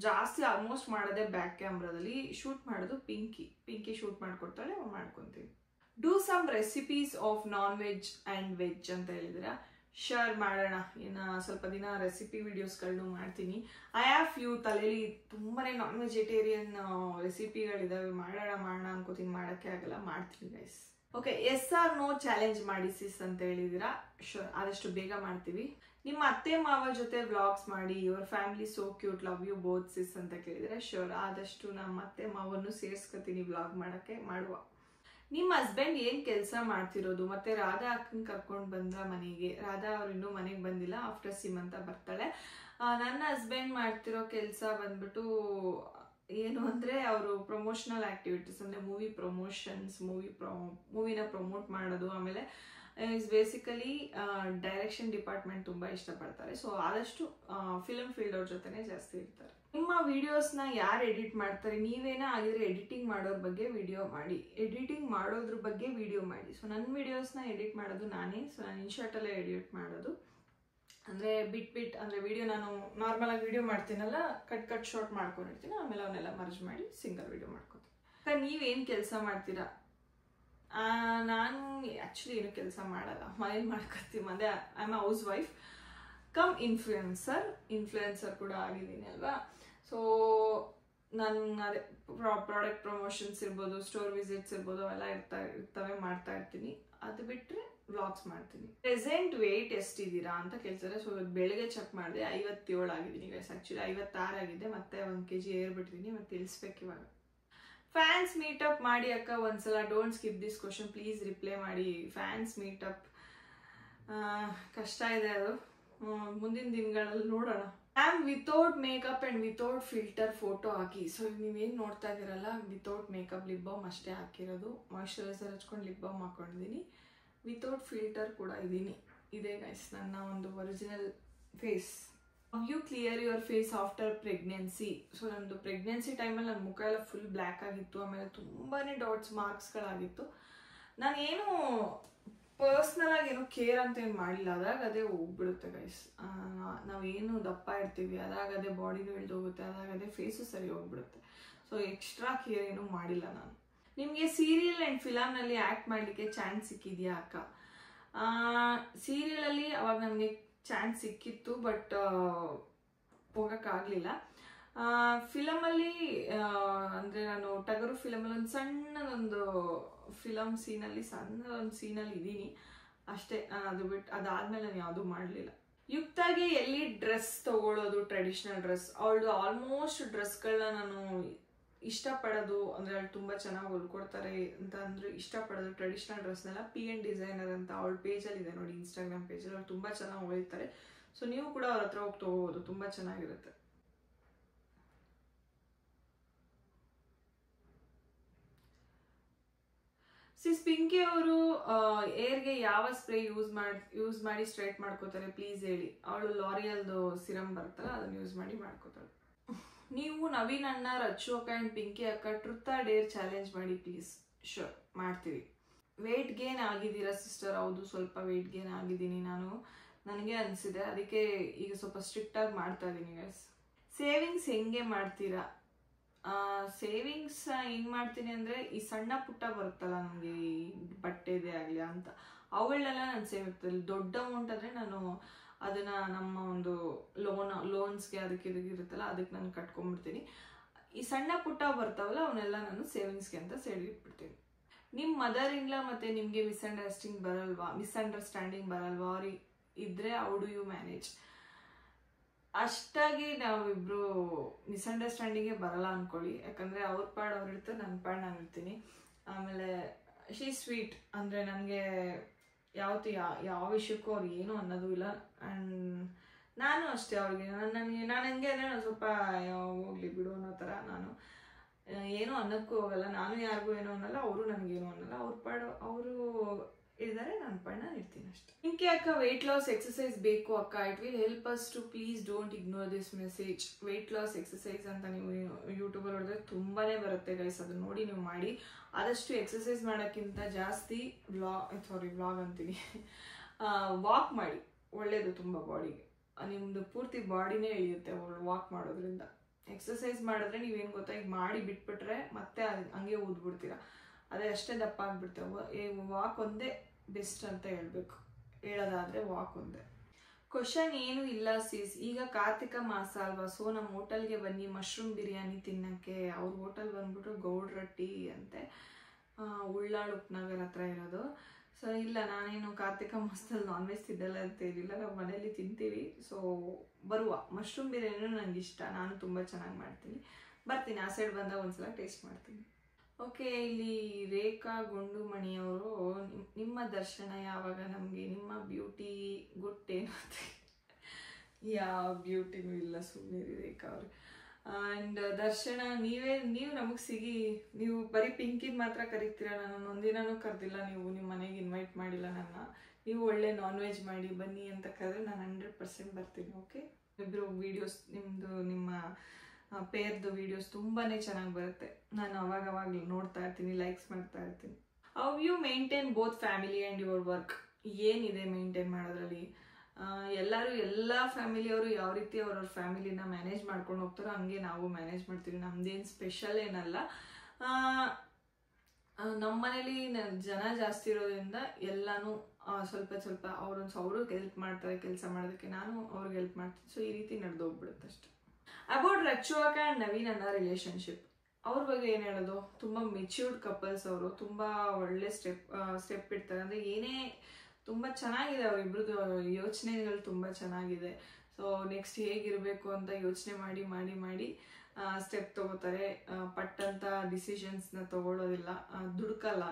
ಜಾಸ್ತಿ ಆಲ್ಮೋಸ್ಟ್ ಮಾಡೋದೇ ಬ್ಯಾಕ್ ಕ್ಯಾಮ್ರಾದಲ್ಲಿ. ಶೂಟ್ ಮಾಡೋದು ಪಿಂಕಿ ಶೂಟ್ ಮಾಡಿಕೊಡ್ತಾಳೆ, ಮಾಡ್ಕೊತೀವಿ. Do some recipes of non veg and veg ಅಂತ ಹೇಳಿದ್ರೆ ಶೇರ್ ಮಾಡೋಣ. ಇನ್ನು ಸ್ವಲ್ಪ ದಿನ ರೆಸಿಪಿ ವಿಡಿಯೋಸ್ಗಳನ್ನೂ ಮಾಡ್ತೀನಿ. ಐ ಹ್ಯಾವ್ ಫ್ಯೂ ತಲೆಯಲ್ಲಿ ತುಂಬಾ ನಾನ್ ವೆಜಿಟೇರಿಯನ್ ರೆಸಿಪಿಗಳಿದ್ದಾವೆ, ಮಾಡೋಣ ಅನ್ಕೋತೀನಿ, ಮಾಡೋಕ್ಕೆ ಆಗಲ್ಲ, ಮಾಡ್ತೀನಿ guys. Okay, yes or no challenge ಮಾಡಿ ಸಿಸ್ ಅಂತ ಹೇಳಿದ್ದೀರಾ. ಶೋರ್, ಆದಷ್ಟು ಬೇಗ ಮಾಡ್ತೀವಿ. ನಿಮ್ಮ ಅತ್ತೆ ಮಾವ ಜೊತೆ ವ್ಲಾಗ್ಸ್ ಮಾಡಿ, your family so cute, love you both sis ಅಂತ ಕೇಳಿದರೆ ಶೋರ್, ಆದಷ್ಟು ನಮ್ಮ ಅತ್ತೆ ಮಾವನ್ನು ಸೇರಿಸ್ಕೊತೀನಿ ವ್ಲಾಗ್ ಮಾಡೋಕ್ಕೆ, ಮಾಡುವ. ನಿಮ್ಮ ಹಸ್ಬೆಂಡ್ ಏನು ಕೆಲಸ ಮಾಡ್ತಿರೋದು? ಮತ್ತು ರಾಧಾ ಅಕ್ಕನ ಕರ್ಕೊಂಡು ಬಂದ್ರ ಮನೆಗೆ? ರಾಧಾ ಅವ್ರು ಇನ್ನೂ ಮನೆಗೆ ಬಂದಿಲ್ಲ, ಆಫ್ಟರ್ ಸೀಮಂತ ಬರ್ತಾಳೆ. ನನ್ನ ಹಸ್ಬೆಂಡ್ ಮಾಡ್ತಿರೋ ಕೆಲಸ ಬಂದ್ಬಿಟ್ಟು ಏನು ಅಂದರೆ, ಅವರು ಪ್ರಮೋಷನಲ್ ಆ್ಯಕ್ಟಿವಿಟೀಸ್ ಅಂದರೆ ಮೂವಿ ಪ್ರಮೋಷನ್ಸ್, ಮೂವಿನ ಪ್ರಮೋಟ್ ಮಾಡೋದು. ಆಮೇಲೆ ಇಸ್ ಬೇಸಿಕಲಿ ಡೈರೆಕ್ಷನ್ ಡಿಪಾರ್ಟ್ಮೆಂಟ್ ತುಂಬ ಇಷ್ಟಪಡ್ತಾರೆ. ಸೊ ಆದಷ್ಟು ಫಿಲ್ಮ್ ಫೀಲ್ಡ್ ಅವ್ರ ಜೊತೆನೇ ಜಾಸ್ತಿ ಇರ್ತಾರೆ. ನಿಮ್ಮ ವಿಡಿಯೋಸ್ನ ಯಾರು ಎಡಿಟ್ ಮಾಡ್ತಾರೆ? ನೀವೇನೋ ಆಗಿದ್ರೆ ಎಡಿಟಿಂಗ್ ಮಾಡೋದ್ರ ಬಗ್ಗೆ ವಿಡಿಯೋ ಮಾಡಿ, ಎಡಿಟಿಂಗ್ ಮಾಡೋದ್ರ ಬಗ್ಗೆ ವಿಡಿಯೋ ಮಾಡಿ. ಸೊ ನನ್ನ ವಿಡಿಯೋಸ್ನ ಎಡಿಟ್ ಮಾಡೋದು ನಾನೇ. ಸೊ ನಾನು ಇನ್ಶಾರ್ಟಲ್ಲೇ ಎಡಿಟ್ ಮಾಡೋದು, ಅಂದರೆ ಬಿಟ್ ಅಂದರೆ ವಿಡಿಯೋ ನಾನು ನಾರ್ಮಲಾಗಿ ವಿಡಿಯೋ ಮಾಡ್ತೀನಲ್ಲ, ಕಟ್ ಶಾರ್ಟ್ ಮಾಡ್ಕೊಂಡಿರ್ತೀನಿ, ಆಮೇಲೆ ಅವನ್ನೆಲ್ಲ ಮರ್ಜ್ ಮಾಡಿ ಸಿಂಗಲ್ ವಿಡಿಯೋ ಮಾಡ್ಕೊತೀನಿ. ನೀವೇನು ಕೆಲಸ ಮಾಡ್ತೀರಾ? ನಾನು ಆ್ಯಕ್ಚುಲಿ ಏನು ಕೆಲಸ ಮಾಡಲ್ಲ, ಮನೇಲಿ ಮಾಡ್ಕೊತೀವಿ. ಮತ್ತೆ I am house wife come influencer ಕೂಡ ಆಗಿದ್ದೀನಿ ಅಲ್ವಾ. ಸೊ ನಾನು ಅದೇ ಪ್ರಾಡಕ್ಟ್ ಪ್ರಮೋಷನ್ಸ್ ಇರ್ಬೋದು, ಸ್ಟೋರ್ ವಿಸಿಟ್ಸ್ ಇರ್ಬೋದು, ಅವೆಲ್ಲ ಇರ್ತವೆ, ಮಾಡ್ತಾ ಇರ್ತೀನಿ. ಅದು ಬಿಟ್ಟರೆ ವ್ಲಾಗ್ಸ್ ಮಾಡ್ತೀನಿ. ಪ್ರೆಸೆಂಟ್ ವೇಟ್ ಎಷ್ಟಿದ್ದೀರಾ ಅಂತ ಕೇಳ್ತಾರೆ. ಸೊ ಬೆಳಗ್ಗೆ ಚೆಕ್ ಮಾಡಿದೆ, 57 ಆಗಿದ್ದೀನಿ ಗೈಸ್. ಆ್ಯಕ್ಚುಲಿ 56 ಆಗಿದೆ, ಮತ್ತೆ 1 kg ಏರ್ಬಿಟ್ಟಿದ್ದೀನಿ, ಮತ್ತೆ ಇಳಿಸ್ಬೇಕು ಇವಾಗ. ಫ್ಯಾನ್ಸ್ ಮೀಟಪ್ ಮಾಡಿ ಅಕ್ಕ ಒಂದ್ಸಲ. Don't skip this question, please reply ಮಾಡಿ. ಫ್ಯಾನ್ಸ್ ಮೀಟಪ್ ಕಷ್ಟ ಇದೆ, ಅದು ಮುಂದಿನ ದಿನಗಳಲ್ಲಿ ನೋಡೋಣ. Am without makeup and without filter photo hockey. So ನೀವೇನು ನೋಡ್ತಾ ಇದ್ದೀರಲ್ಲ, ವಿತೌಟ್ ಮೇಕಪ್ ಲಿಪ್ ಬಾಮ್ ಅಷ್ಟೇ ಹಾಕಿರೋದು. ಮಾಯ್ಶ್ಚರೈಸರ್ ಹಚ್ಕೊಂಡು ಲಿಪ್ ಬಾಮ್ ಹಾಕೊಂಡಿದ್ದೀನಿ. ವಿತೌಟ್ ಫಿಲ್ಟರ್ ಕೂಡ ಇದೆ ಗೈಸ್ ನನ್ನ ಒಂದು original face. You clear your face after pregnancy. So ನಮ್ಮದು ಪ್ರೆಗ್ನೆನ್ಸಿ ಟೈಮಲ್ಲಿ ನನ್ನ ಮುಖ ಎಲ್ಲ ಫುಲ್ ಬ್ಲ್ಯಾಕ್ ಆಗಿತ್ತು. ಆಮೇಲೆ ತುಂಬಾ ಡಾಟ್ಸ್ ಮಾರ್ಕ್ಸ್ಗಳಾಗಿತ್ತು. ನಾನೇನು ಪರ್ಸ್ನಲ್ ಆಗಿ ಏನು ಕೇರ್ ಅಂತ ಏನು ಮಾಡಿಲ್ಲ. ಅದಾಗ ಅದೇ ಹೋಗ್ಬಿಡುತ್ತೆ ಗೈಸ್. ನಾವೇನು ದಪ್ಪ ಇರ್ತೀವಿ, ಅದಾಗ ಅದೇ ಬಾಡಿನೂ ಇಳ್ದೋಗುತ್ತೆ, ಅದಾಗ ಅದೇ ಫೇಸು ಸರಿ ಹೋಗ್ಬಿಡುತ್ತೆ. ಸೊ ಎಕ್ಸ್ಟ್ರಾ ಕೇರ್ ಏನು ಮಾಡಿಲ್ಲ ನಾನು. ನಿಮಗೆ ಸೀರಿಯಲ್ ಆ್ಯಂಡ್ ಫಿಲಮ್ನಲ್ಲಿ ಆ್ಯಕ್ಟ್ ಮಾಡಲಿಕ್ಕೆ ಚಾನ್ಸ್ ಸಿಕ್ಕಿದೆಯಾ ಅಕ್ಕ? ಸೀರಿಯಲಲ್ಲಿ ಅವಾಗ ನನಗೆ ಚಾನ್ಸ್ ಸಿಕ್ಕಿತ್ತು, ಬಟ್ ಹೋಗೋಕ್ಕಾಗಲಿಲ್ಲ. ಫಿಲಮಲ್ಲಿ ಅಂದರೆ ನಾನು ಟಗರು ಫಿಲಮಲ್ಲಿ ಒಂದು ಸಣ್ಣದೊಂದು ಫಿಲಮ್ ಸೀನಲ್ಲಿ ಇದ್ದೀನಿ ಅಷ್ಟೇ. ಅದು ಬಿಟ್ಟು ಅದಾದಮೇಲೆ ನಾನು ಯಾವುದೂ ಮಾಡಲಿಲ್ಲ. ಯುಕ್ತಾಗೆ ಎಲ್ಲಿ ಡ್ರೆಸ್ ತೊಗೊಳ್ಳೋದು, ಟ್ರೆಡಿಷ್ನಲ್ ಡ್ರೆಸ್? ಅವಳು ಆಲ್ಮೋಸ್ಟ್ ಡ್ರೆಸ್ಗಳನ್ನ ನಾನು ಇಷ್ಟಪಡೋದು, ಅಂದರೆ ಅವಳು ತುಂಬ ಚೆನ್ನಾಗಿ ಹೊಲ್ಕೊಡ್ತಾರೆ ಅಂತ ಅಂದರೆ ಇಷ್ಟಪಡೋದು ಟ್ರೆಡಿಷ್ನಲ್ ಡ್ರೆಸ್ನೆಲ್ಲ. PN ಡಿಸೈನರ್ ಅಂತ ಅವಳ ಪೇಜಲ್ಲಿ ಇದೆ ನೋಡಿ, ಇನ್ಸ್ಟಾಗ್ರಾಮ್ ಪೇಜಲ್ಲಿ. ಅವ್ರು ತುಂಬ ಚೆನ್ನಾಗಿ ಹೊಲಿತಾರೆ. ಸೊ ನೀವು ಕೂಡ ಅವ್ರ ಹತ್ರ ಹೋಗಿ ತೊಗೋಬೋದು, ತುಂಬ ಚೆನ್ನಾಗಿರುತ್ತೆ. ಪಿಂಕಿ ಅವರು ಏರ್ಗೆ ಯಾವ ಸ್ಪ್ರೇ ಯೂಸ್ ಮಾಡಿ ಸ್ಟ್ರೈಟ್ ಮಾಡ್ಕೋತಾರೆ ಪ್ಲೀಸ್ ಹೇಳಿ. ಅವಳು ಲಾರಿಯಲ್ದು ಸಿರಮ್ ಬರುತ್ತಲ್ಲ, ಅದನ್ನು ಯೂಸ್ ಮಾಡಿ ಮಾಡ್ಕೋತಾಳೆ. ನೀವು ನವೀನ್ ಅಣ್ಣ, ರಚ್ಚು ಅಕ್ಕ ಆ್ಯಂಡ್ ಪಿಂಕಿ ಅಕ್ಕ ಟ್ರುತ್ ಆರ್ ಡೇರ್ ಚಾಲೆಂಜ್ ಮಾಡಿ ಪ್ಲೀಸ್. ಶೋರ್, ಮಾಡ್ತೀವಿ. ವೆಯ್ಟ್ ಗೇನ್ ಆಗಿದ್ದೀರಾ ಸಿಸ್ಟರ್? ಹೌದು, ಸ್ವಲ್ಪ ವೆಯ್ಟ್ ಗೇನ್ ಆಗಿದ್ದೀನಿ ನಾನು, ನನಗೆ ಅನಿಸಿದೆ. ಅದಕ್ಕೆ ಈಗ ಸ್ವಲ್ಪ ಸ್ಟ್ರಿಕ್ಟಾಗಿ ಮಾಡ್ತಾ ಇದ್ದೀನಿ ಗೈಸ್. ಸೇವಿಂಗ್ಸ್ ಹೆಂಗೆ ಮಾಡ್ತೀರಾ? ಸೇವಿಂಗ್ಸ್ ಹೆಂಗೆ ಮಾಡ್ತೀನಿ ಅಂದರೆ, ಈ ಸಣ್ಣ ಪುಟ್ಟ ಬರುತ್ತಲ್ಲ ನನಗೆ, ಈ ಬಟ್ಟೆದೇ ಆಗಲಿ ಅಂತ, ಅವುಗಳನ್ನೆಲ್ಲ ನಾನು ಸೇವ್ ಇರ್ತೀನಿ. ದೊಡ್ಡ ಅಮೌಂಟ್ ಆದರೆ ನಾನು ಅದನ್ನು ನಮ್ಮ ಒಂದು ಲೋನ್ಸ್ಗೆ ಅದಕ್ಕೆ ಇರುತ್ತಲ್ಲ, ಅದಕ್ಕೆ ನಾನು ಕಟ್ಕೊಂಡ್ಬಿಡ್ತೀನಿ. ಈ ಸಣ್ಣ ಪುಟ್ಟ ಬರ್ತಾವಲ್ಲ, ಅವನ್ನೆಲ್ಲ ನಾನು ಸೇವಿಂಗ್ಸ್ಗೆ ಅಂತ ಸೈಡ್ ಇಟ್ಬಿಡ್ತೀನಿ. ನಿಮ್ಮ ಮದರ್ ಇನ್ಲಾ ಮತ್ತು ನಿಮಗೆ ಮಿಸ್ಅಂಡರ್ಸ್ಟ್ಯಾಂಡಿಂಗ್ ಬರಲ್ವಾ? ಅವ್ರು ಇದ್ದರೆ ಹೌ ಡು ಯು ಮ್ಯಾನೇಜ್? ಅಷ್ಟಾಗಿ ನಾವಿಬ್ರು ಮಿಸ್ಅಂಡರ್ಸ್ಟ್ಯಾಂಡಿಂಗೇ ಬರಲ್ಲ ಅಂದ್ಕೊಳ್ಳಿ. ಯಾಕಂದರೆ ಅವ್ರ ಪಾಡ್ ಅವ್ರು ಇರ್ತಾರೆ, ನನ್ನ ಪಾಡ್ ನಾನು ಇರ್ತೀನಿ. ಆಮೇಲೆ ಶೀ ಸ್ವೀಟ್, ಅಂದರೆ ನನಗೆ ಯಾವತ್ತೂ ಯಾವ ವಿಷಯಕ್ಕೂ ಅವ್ರು ಏನೂ ಅನ್ನೋದು ಇಲ್ಲ. ಆ್ಯಂಡ್ ನಾನು ಅಷ್ಟೇ ಅವ್ರಿಗೆ ನಾನು ಹಂಗೆ ಅಂದರೆ ನಾನು ಸ್ವಲ್ಪ ಹೋಗ್ಲಿ ಬಿಡು ಅನ್ನೋ ಥರ, ನಾನು ಏನೂ ಅನ್ನೋಕ್ಕೂ ಹೋಗಲ್ಲ. ನಾನು ಯಾರಿಗೂ ಏನೂ ಅನ್ನಲ್ಲ, ಅವರು ನನಗೇನು ಅನ್ನಲ್ಲ. ಅವ್ರ ಪಾಡು ಅವರು ಇದ್ದಾರೆ, ನನ್ನ ಪಾಡು ನಾನು ಇರ್ತೀನಿ ಅಷ್ಟೇ. ಇಂಕೆ ಅಕ್ಕ, ವೆಯ್ಟ್ ಲಾಸ್ ಎಕ್ಸಸೈಸ್ ಬೇಕು ಅಕ್ಕ, it will help us to please don't ignore this message. Weight loss exercise ಅಂತ ನೀವು ಯೂಟ್ಯೂಬಲ್ಲಿ ನೋಡಿದ್ರೆ ತುಂಬಾ ಬರುತ್ತೆ ಗೈಸ್, ಅದನ್ನ ನೋಡಿ ನೀವು ಮಾಡಿ. ಆದಷ್ಟು ಎಕ್ಸಸೈಸ್ ಮಾಡೋಕ್ಕಿಂತ ಜಾಸ್ತಿ ವ್ಲಾಗ್ ಅಂತೀನಿ, ವಾಕ್ ಮಾಡಿ, ಒಳ್ಳೆಯದು ತುಂಬ ಬಾಡಿಗೆ. ನಿಮ್ಮದು ಪೂರ್ತಿ ಬಾಡಿನೇ ಇಳಿಯುತ್ತೆ ವಾಕ್ ಮಾಡೋದ್ರಿಂದ. ಎಕ್ಸಸೈಸ್ ಮಾಡಿದ್ರೆ ನೀವೇನು ಗೊತ್ತಾ, ಈಗ ಮಾಡಿ ಬಿಟ್ಬಿಟ್ರೆ ಮತ್ತೆ ಹಂಗೆ ಊದ್ಬಿಡ್ತೀರಾ, ಅದೇ ಅಷ್ಟೇ ದಪ್ಪ ಆಗ್ಬಿಡ್ತೇವೆ. ವಾಕ್ ಒಂದೇ ಬೆಸ್ಟ್ ಅಂತ ಹೇಳೋದಾದರೆ ವಾಕ್ ಒಂದೇ. ಕ್ವಶನ್ ಏನು ಇಲ್ಲ ಸೀಸ್, ಈಗ ಕಾರ್ತಿಕ ಮಾಸ ಅಲ್ವಾ, ಸೊ ನಮ್ಮ ಹೋಟೆಲ್ಗೆ ಬನ್ನಿ ಮಶ್ರೂಮ್ ಬಿರಿಯಾನಿ ತಿನ್ನೋಕ್ಕೆ. ಅವ್ರ ಹೋಟೆಲ್ ಬಂದ್ಬಿಟ್ಟು ಗೌಡ್ರಟ್ಟಿ ಅಂತೆ, ಉಳ್ಳಾಳ್ ಉಪನಗರ್ ಹತ್ರ ಇರೋದು. ಸೊ ಇಲ್ಲ, ನಾನೇನು ಕಾರ್ತಿಕ ಮಾಸದಲ್ಲಿ ನಾನ್ ವೆಜ್ ತಿನ್ನಲ್ಲ ಅಂತ ಏನಿಲ್ಲ, ನಾವು ಮನೇಲಿ ತಿಂತೀವಿ. ಸೊ ಬರುವ ಮಶ್ರೂಮ್ ಬಿರಿಯಾನಿನೂ ನನಗೆ ಇಷ್ಟ, ನಾನು ತುಂಬ ಚೆನ್ನಾಗಿ ಮಾಡ್ತೀನಿ. ಬರ್ತೀನಿ, ಆ ಸೈಡ್ ಬಂದಾಗ ಒಂದ್ಸಲ ಟೇಸ್ಟ್ ಮಾಡ್ತೀನಿ. ಓಕೆ, ಇಲ್ಲಿ ರೇಖಾ ಗುಂಡುಮಣಿಯವರು, ನಿಮ್ಮ ದರ್ಶನ ಯಾವಾಗ ನಮಗೆ? ನಿಮ್ಮ ಬ್ಯೂಟಿ ಗುಟ್ಟೇನು? ಯಾವ ಬ್ಯೂಟಿನೂ ಇಲ್ಲ, ಸುಮ್ಮನೆ ರೇಖಾ ಅವರು. ಆ್ಯಂಡ್ ದರ್ಶನ, ನೀವು ನಮಗೆ ಸಿಗಿ. ನೀವು ಬರೀ ಪಿಂಕಿಗೆ ಮಾತ್ರ ಕರಿತೀರ, ನಾನು ಒಂದಿನೂ ಕರೆದಿಲ್ಲ. ನೀವು ನಿಮ್ಮ ಮನೆಗೆ ಇನ್ವೈಟ್ ಮಾಡಿಲ್ಲ ನನ್ನ. ನೀವು ಒಳ್ಳೆ ನಾನ್ ವೆಜ್ ಮಾಡಿ ಬನ್ನಿ ಅಂತ ಕರೆದ್ರೆ ನಾನು 100% ಬರ್ತೀನಿ. ಓಕೆ, ಇಬ್ಬರು ವೀಡಿಯೋಸ್ ನಿಮ್ಮ ಪೇರ್ದು ವೀಡಿಯೋಸ್ ತುಂಬಾ ಚೆನ್ನಾಗಿ ಬರುತ್ತೆ. ನಾನು ಅವಾಗವಾಗ ನೋಡ್ತಾ ಇರ್ತೀನಿ, ಲೈಕ್ಸ್ ಮಾಡ್ತಾ ಇರ್ತೀನಿ. How you maintain both family and your work? ಏನಿದೆ ಮೇಂಟೈನ್ ಮಾಡೋದ್ರಲ್ಲಿ? ಎಲ್ಲ ಫ್ಯಾಮಿಲಿಯವರು ಯಾವ ರೀತಿ ಅವ್ರವ್ರ ಫ್ಯಾಮಿಲಿನ ಮ್ಯಾನೇಜ್ ಮಾಡ್ಕೊಂಡು ಹೋಗ್ತಾರೋ ಹಂಗೆ ನಾವು ಮ್ಯಾನೇಜ್ ಮಾಡ್ತೀವಿ. ನಮ್ದೇನು ಸ್ಪೆಷಲ್ ಏನಲ್ಲ. ನಮ್ಮ ಮನೇಲಿ ಜನ ಜಾಸ್ತಿ ಇರೋದ್ರಿಂದ ಎಲ್ಲಾನು ಸ್ವಲ್ಪ ಸ್ವಲ್ಪ ಅವರು ಹೆಲ್ಪ್ ಮಾಡ್ತಾರೆ ಕೆಲಸ ಮಾಡೋದಕ್ಕೆ, ನಾನು ಅವ್ರಿಗೆ ಹೆಲ್ಪ್ ಮಾಡ್ತೀನಿ. ಸೊ ಈ ರೀತಿ ನಡೆದೋಗ್ಬಿಡುತ್ತೆ ಅಷ್ಟೆ. ಅಬೌಟ್ ರಚುವಕ ಆ್ಯಂಡ್ ನವೀನ್ ಅನ್ನೋ ರಿಲೇಶನ್ಶಿಪ್, ಅವ್ರ ಬಗ್ಗೆ ಏನು ಹೇಳೋದು, ತುಂಬ ಮೆಚ್ಯೂರ್ಡ್ ಕಪಲ್ಸ್ ಅವರು, ತುಂಬ ಒಳ್ಳೆ ಸ್ಟೆಪ್ ಇಡ್ತಾರೆ. ಅಂದರೆ ಏನೇ ತುಂಬ ಚೆನ್ನಾಗಿದೆ ಅವರಿಬ್ರದ್ದು ಯೋಚನೆಗಳು, ತುಂಬ ಚೆನ್ನಾಗಿದೆ. ಸೊ ನೆಕ್ಸ್ಟ್ ಹೇಗಿರಬೇಕು ಅಂತ ಯೋಚನೆ ಮಾಡಿ ಮಾಡಿ ಮಾಡಿ ಸ್ಟೆಪ್ ತಗೋತಾರೆ. ಪಟ್ಟಂತ ಡಿಸಿಷನ್ಸ್ನ ತಗೊಳ್ಳೋದಿಲ್ಲ, ದುಡುಕಲ್ಲ.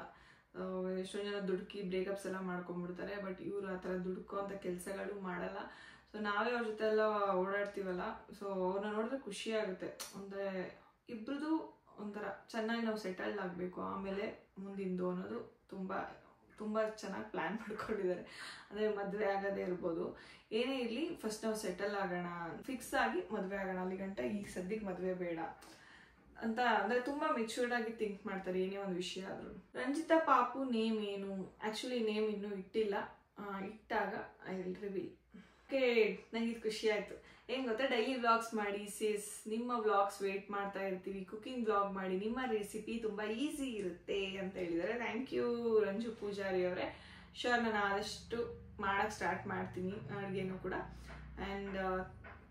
ಎಷ್ಟೋ ಜನ ದುಡುಕಿ ಬ್ರೇಕಪ್ಸ್ ಎಲ್ಲ ಮಾಡ್ಕೊಂಡ್ಬಿಡ್ತಾರೆ, ಬಟ್ ಇವರು ಆ ಥರ ದುಡುಕೋ ಅಂತ ಕೆಲಸಗಳು ಮಾಡಲ್ಲ. ಸೊ ನಾವೇ ಅವ್ರ ಜೊತೆ ಎಲ್ಲ ಓಡಾಡ್ತೀವಲ್ಲ, ಸೊ ಅವ್ರನ್ನ ನೋಡಿದ್ರೆ ಖುಷಿ ಆಗುತ್ತೆ. ಅಂದರೆ ಇಬ್ರದ್ದು ಒಂಥರ ಚೆನ್ನಾಗಿ ನಾವು ಸೆಟಲ್ಡ್ ಆಗಬೇಕು, ಆಮೇಲೆ ಮುಂದಿಂದು ಅನ್ನೋದು ತುಂಬ ತುಂಬ ಚೆನ್ನಾಗಿ ಪ್ಲ್ಯಾನ್ ಮಾಡ್ಕೊಂಡಿದ್ದಾರೆ. ಅಂದರೆ ಮದುವೆ ಆಗೋದೇ ಇರ್ಬೋದು, ಏನೇ ಇರಲಿ ಫಸ್ಟ್ ನಾವು ಸೆಟಲ್ ಆಗೋಣ, ಫಿಕ್ಸ್ ಆಗಿ ಮದುವೆ ಆಗೋಣ, ಅಲ್ಲಿ ಗಂಟ ಈಗ ಸದ್ಯಕ್ಕೆ ಮದುವೆ ಬೇಡ ಅಂತ. ಅಂದರೆ ತುಂಬ ಮೆಚ್ಯೂರ್ಡ್ ಆಗಿ ಥಿಂಕ್ ಮಾಡ್ತಾರೆ ಏನೇ ಒಂದು ವಿಷಯ ಆದರೂ. ರಂಜಿತಾ ಪಾಪು ನೇಮ್ ಏನು? ಆ್ಯಕ್ಚುಲಿ ನೇಮ್ ಇನ್ನೂ ಇಟ್ಟಿಲ್ಲ, ಇಟ್ಟಾಗ ಐ ವಿಲ್ ರಿವೀಲ್. ಓಕೆ, ನಂಗೆ ಇದು ಖುಷಿ ಆಯಿತು. ಏನು ಗೊತ್ತಾ, ಡೈಲಿ ವ್ಲಾಗ್ಸ್ ಮಾಡಿ ಸಿಸ್, ನಿಮ್ಮ ವ್ಲಾಗ್ಸ್ ವೇಟ್ ಮಾಡ್ತಾ ಇರ್ತೀವಿ, ಕುಕಿಂಗ್ ವ್ಲಾಗ್ ಮಾಡಿ, ನಿಮ್ಮ ರೆಸಿಪಿ ತುಂಬ ಈಸಿ ಇರುತ್ತೆ ಅಂತ ಹೇಳಿದ್ದಾರೆ. ಥ್ಯಾಂಕ್ ಯು ರಂಜು ಪೂಜಾರಿ ಅವರೇ. ಶೋರ್, ನಾನು ಆದಷ್ಟು ಮಾಡೋಕ್ಕೆ ಸ್ಟಾರ್ಟ್ ಮಾಡ್ತೀನಿ ಅಡುಗೆನೂ ಕೂಡ. And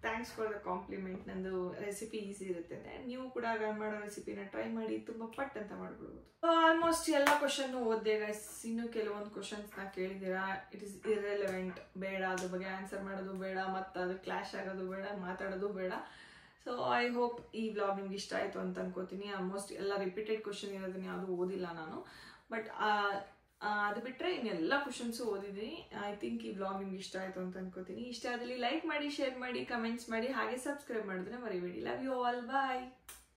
thanks for the compliment. ನಂದು ರೆಸಿಪಿ ಈಸಿ ಇರುತ್ತೆ ಅಂದರೆ ನೀವು ಕೂಡ ಮಾಡೋ ರೆಸಿಪಿನ ಟ್ರೈ ಮಾಡಿ ತುಂಬ ಪಟ್ ಅಂತ ಮಾಡ್ಬಿಡ್ಬೋದು. ಆಲ್ಮೋಸ್ಟ್ ಎಲ್ಲ ಕ್ವಶನ್ನು ಓದಿದೆ ಗೈಸ್. ಇನ್ನೂ ಕೆಲವೊಂದು ಕ್ವಶನ್ಸ್ನ ಕೇಳಿದ್ದೀರಾ, ಇಟ್ ಇಸ್ ಇರ್ರೆಲೆವೆಂಟ್, ಬೇಡ, ಅದ್ರ ಬಗ್ಗೆ ಆನ್ಸರ್ ಮಾಡೋದು ಬೇಡ, ಮತ್ತು ಅದು ಕ್ಲಾಶ್ ಆಗೋದು ಬೇಡ, ಮಾತಾಡೋದು ಬೇಡ. ಸೊ ಐ ಹೋಪ್ ಈ ವ್ಲಾಗ್ ನಿಮ್ಗೆ ಇಷ್ಟ ಆಯಿತು ಅಂತ ಅನ್ಕೋತೀನಿ. ಆಲ್ಮೋಸ್ಟ್ ಎಲ್ಲ ರಿಪೀಟೆಡ್ ಕ್ವಶನ್ ಇರೋದನ್ನ ಯಾವುದು ಓದಿಲ್ಲ ನಾನು, ಬಟ್ ಅದು ಬಿಟ್ಟರೆ ಇನ್ನೆಲ್ಲ ಕ್ವಶನ್ಸು ಓದಿದ್ದೀನಿ. ಐ ಥಿಂಕ್ ಈ ವ್ಲಾಗ್ ನಿಮ್ಗೆ ಇಷ್ಟ ಆಯಿತು ಅಂತ ಅನ್ಕೋತೀನಿ. ಇಷ್ಟ ಆದಲ್ಲಿ ಲೈಕ್ ಮಾಡಿ, ಶೇರ್ ಮಾಡಿ, ಕಮೆಂಟ್ಸ್ ಮಾಡಿ, ಹಾಗೆ ಸಬ್ಸ್ಕ್ರೈಬ್ ಮಾಡಿದ್ರೆ ಮರಿಬೇಡಿ. Love you all, bye.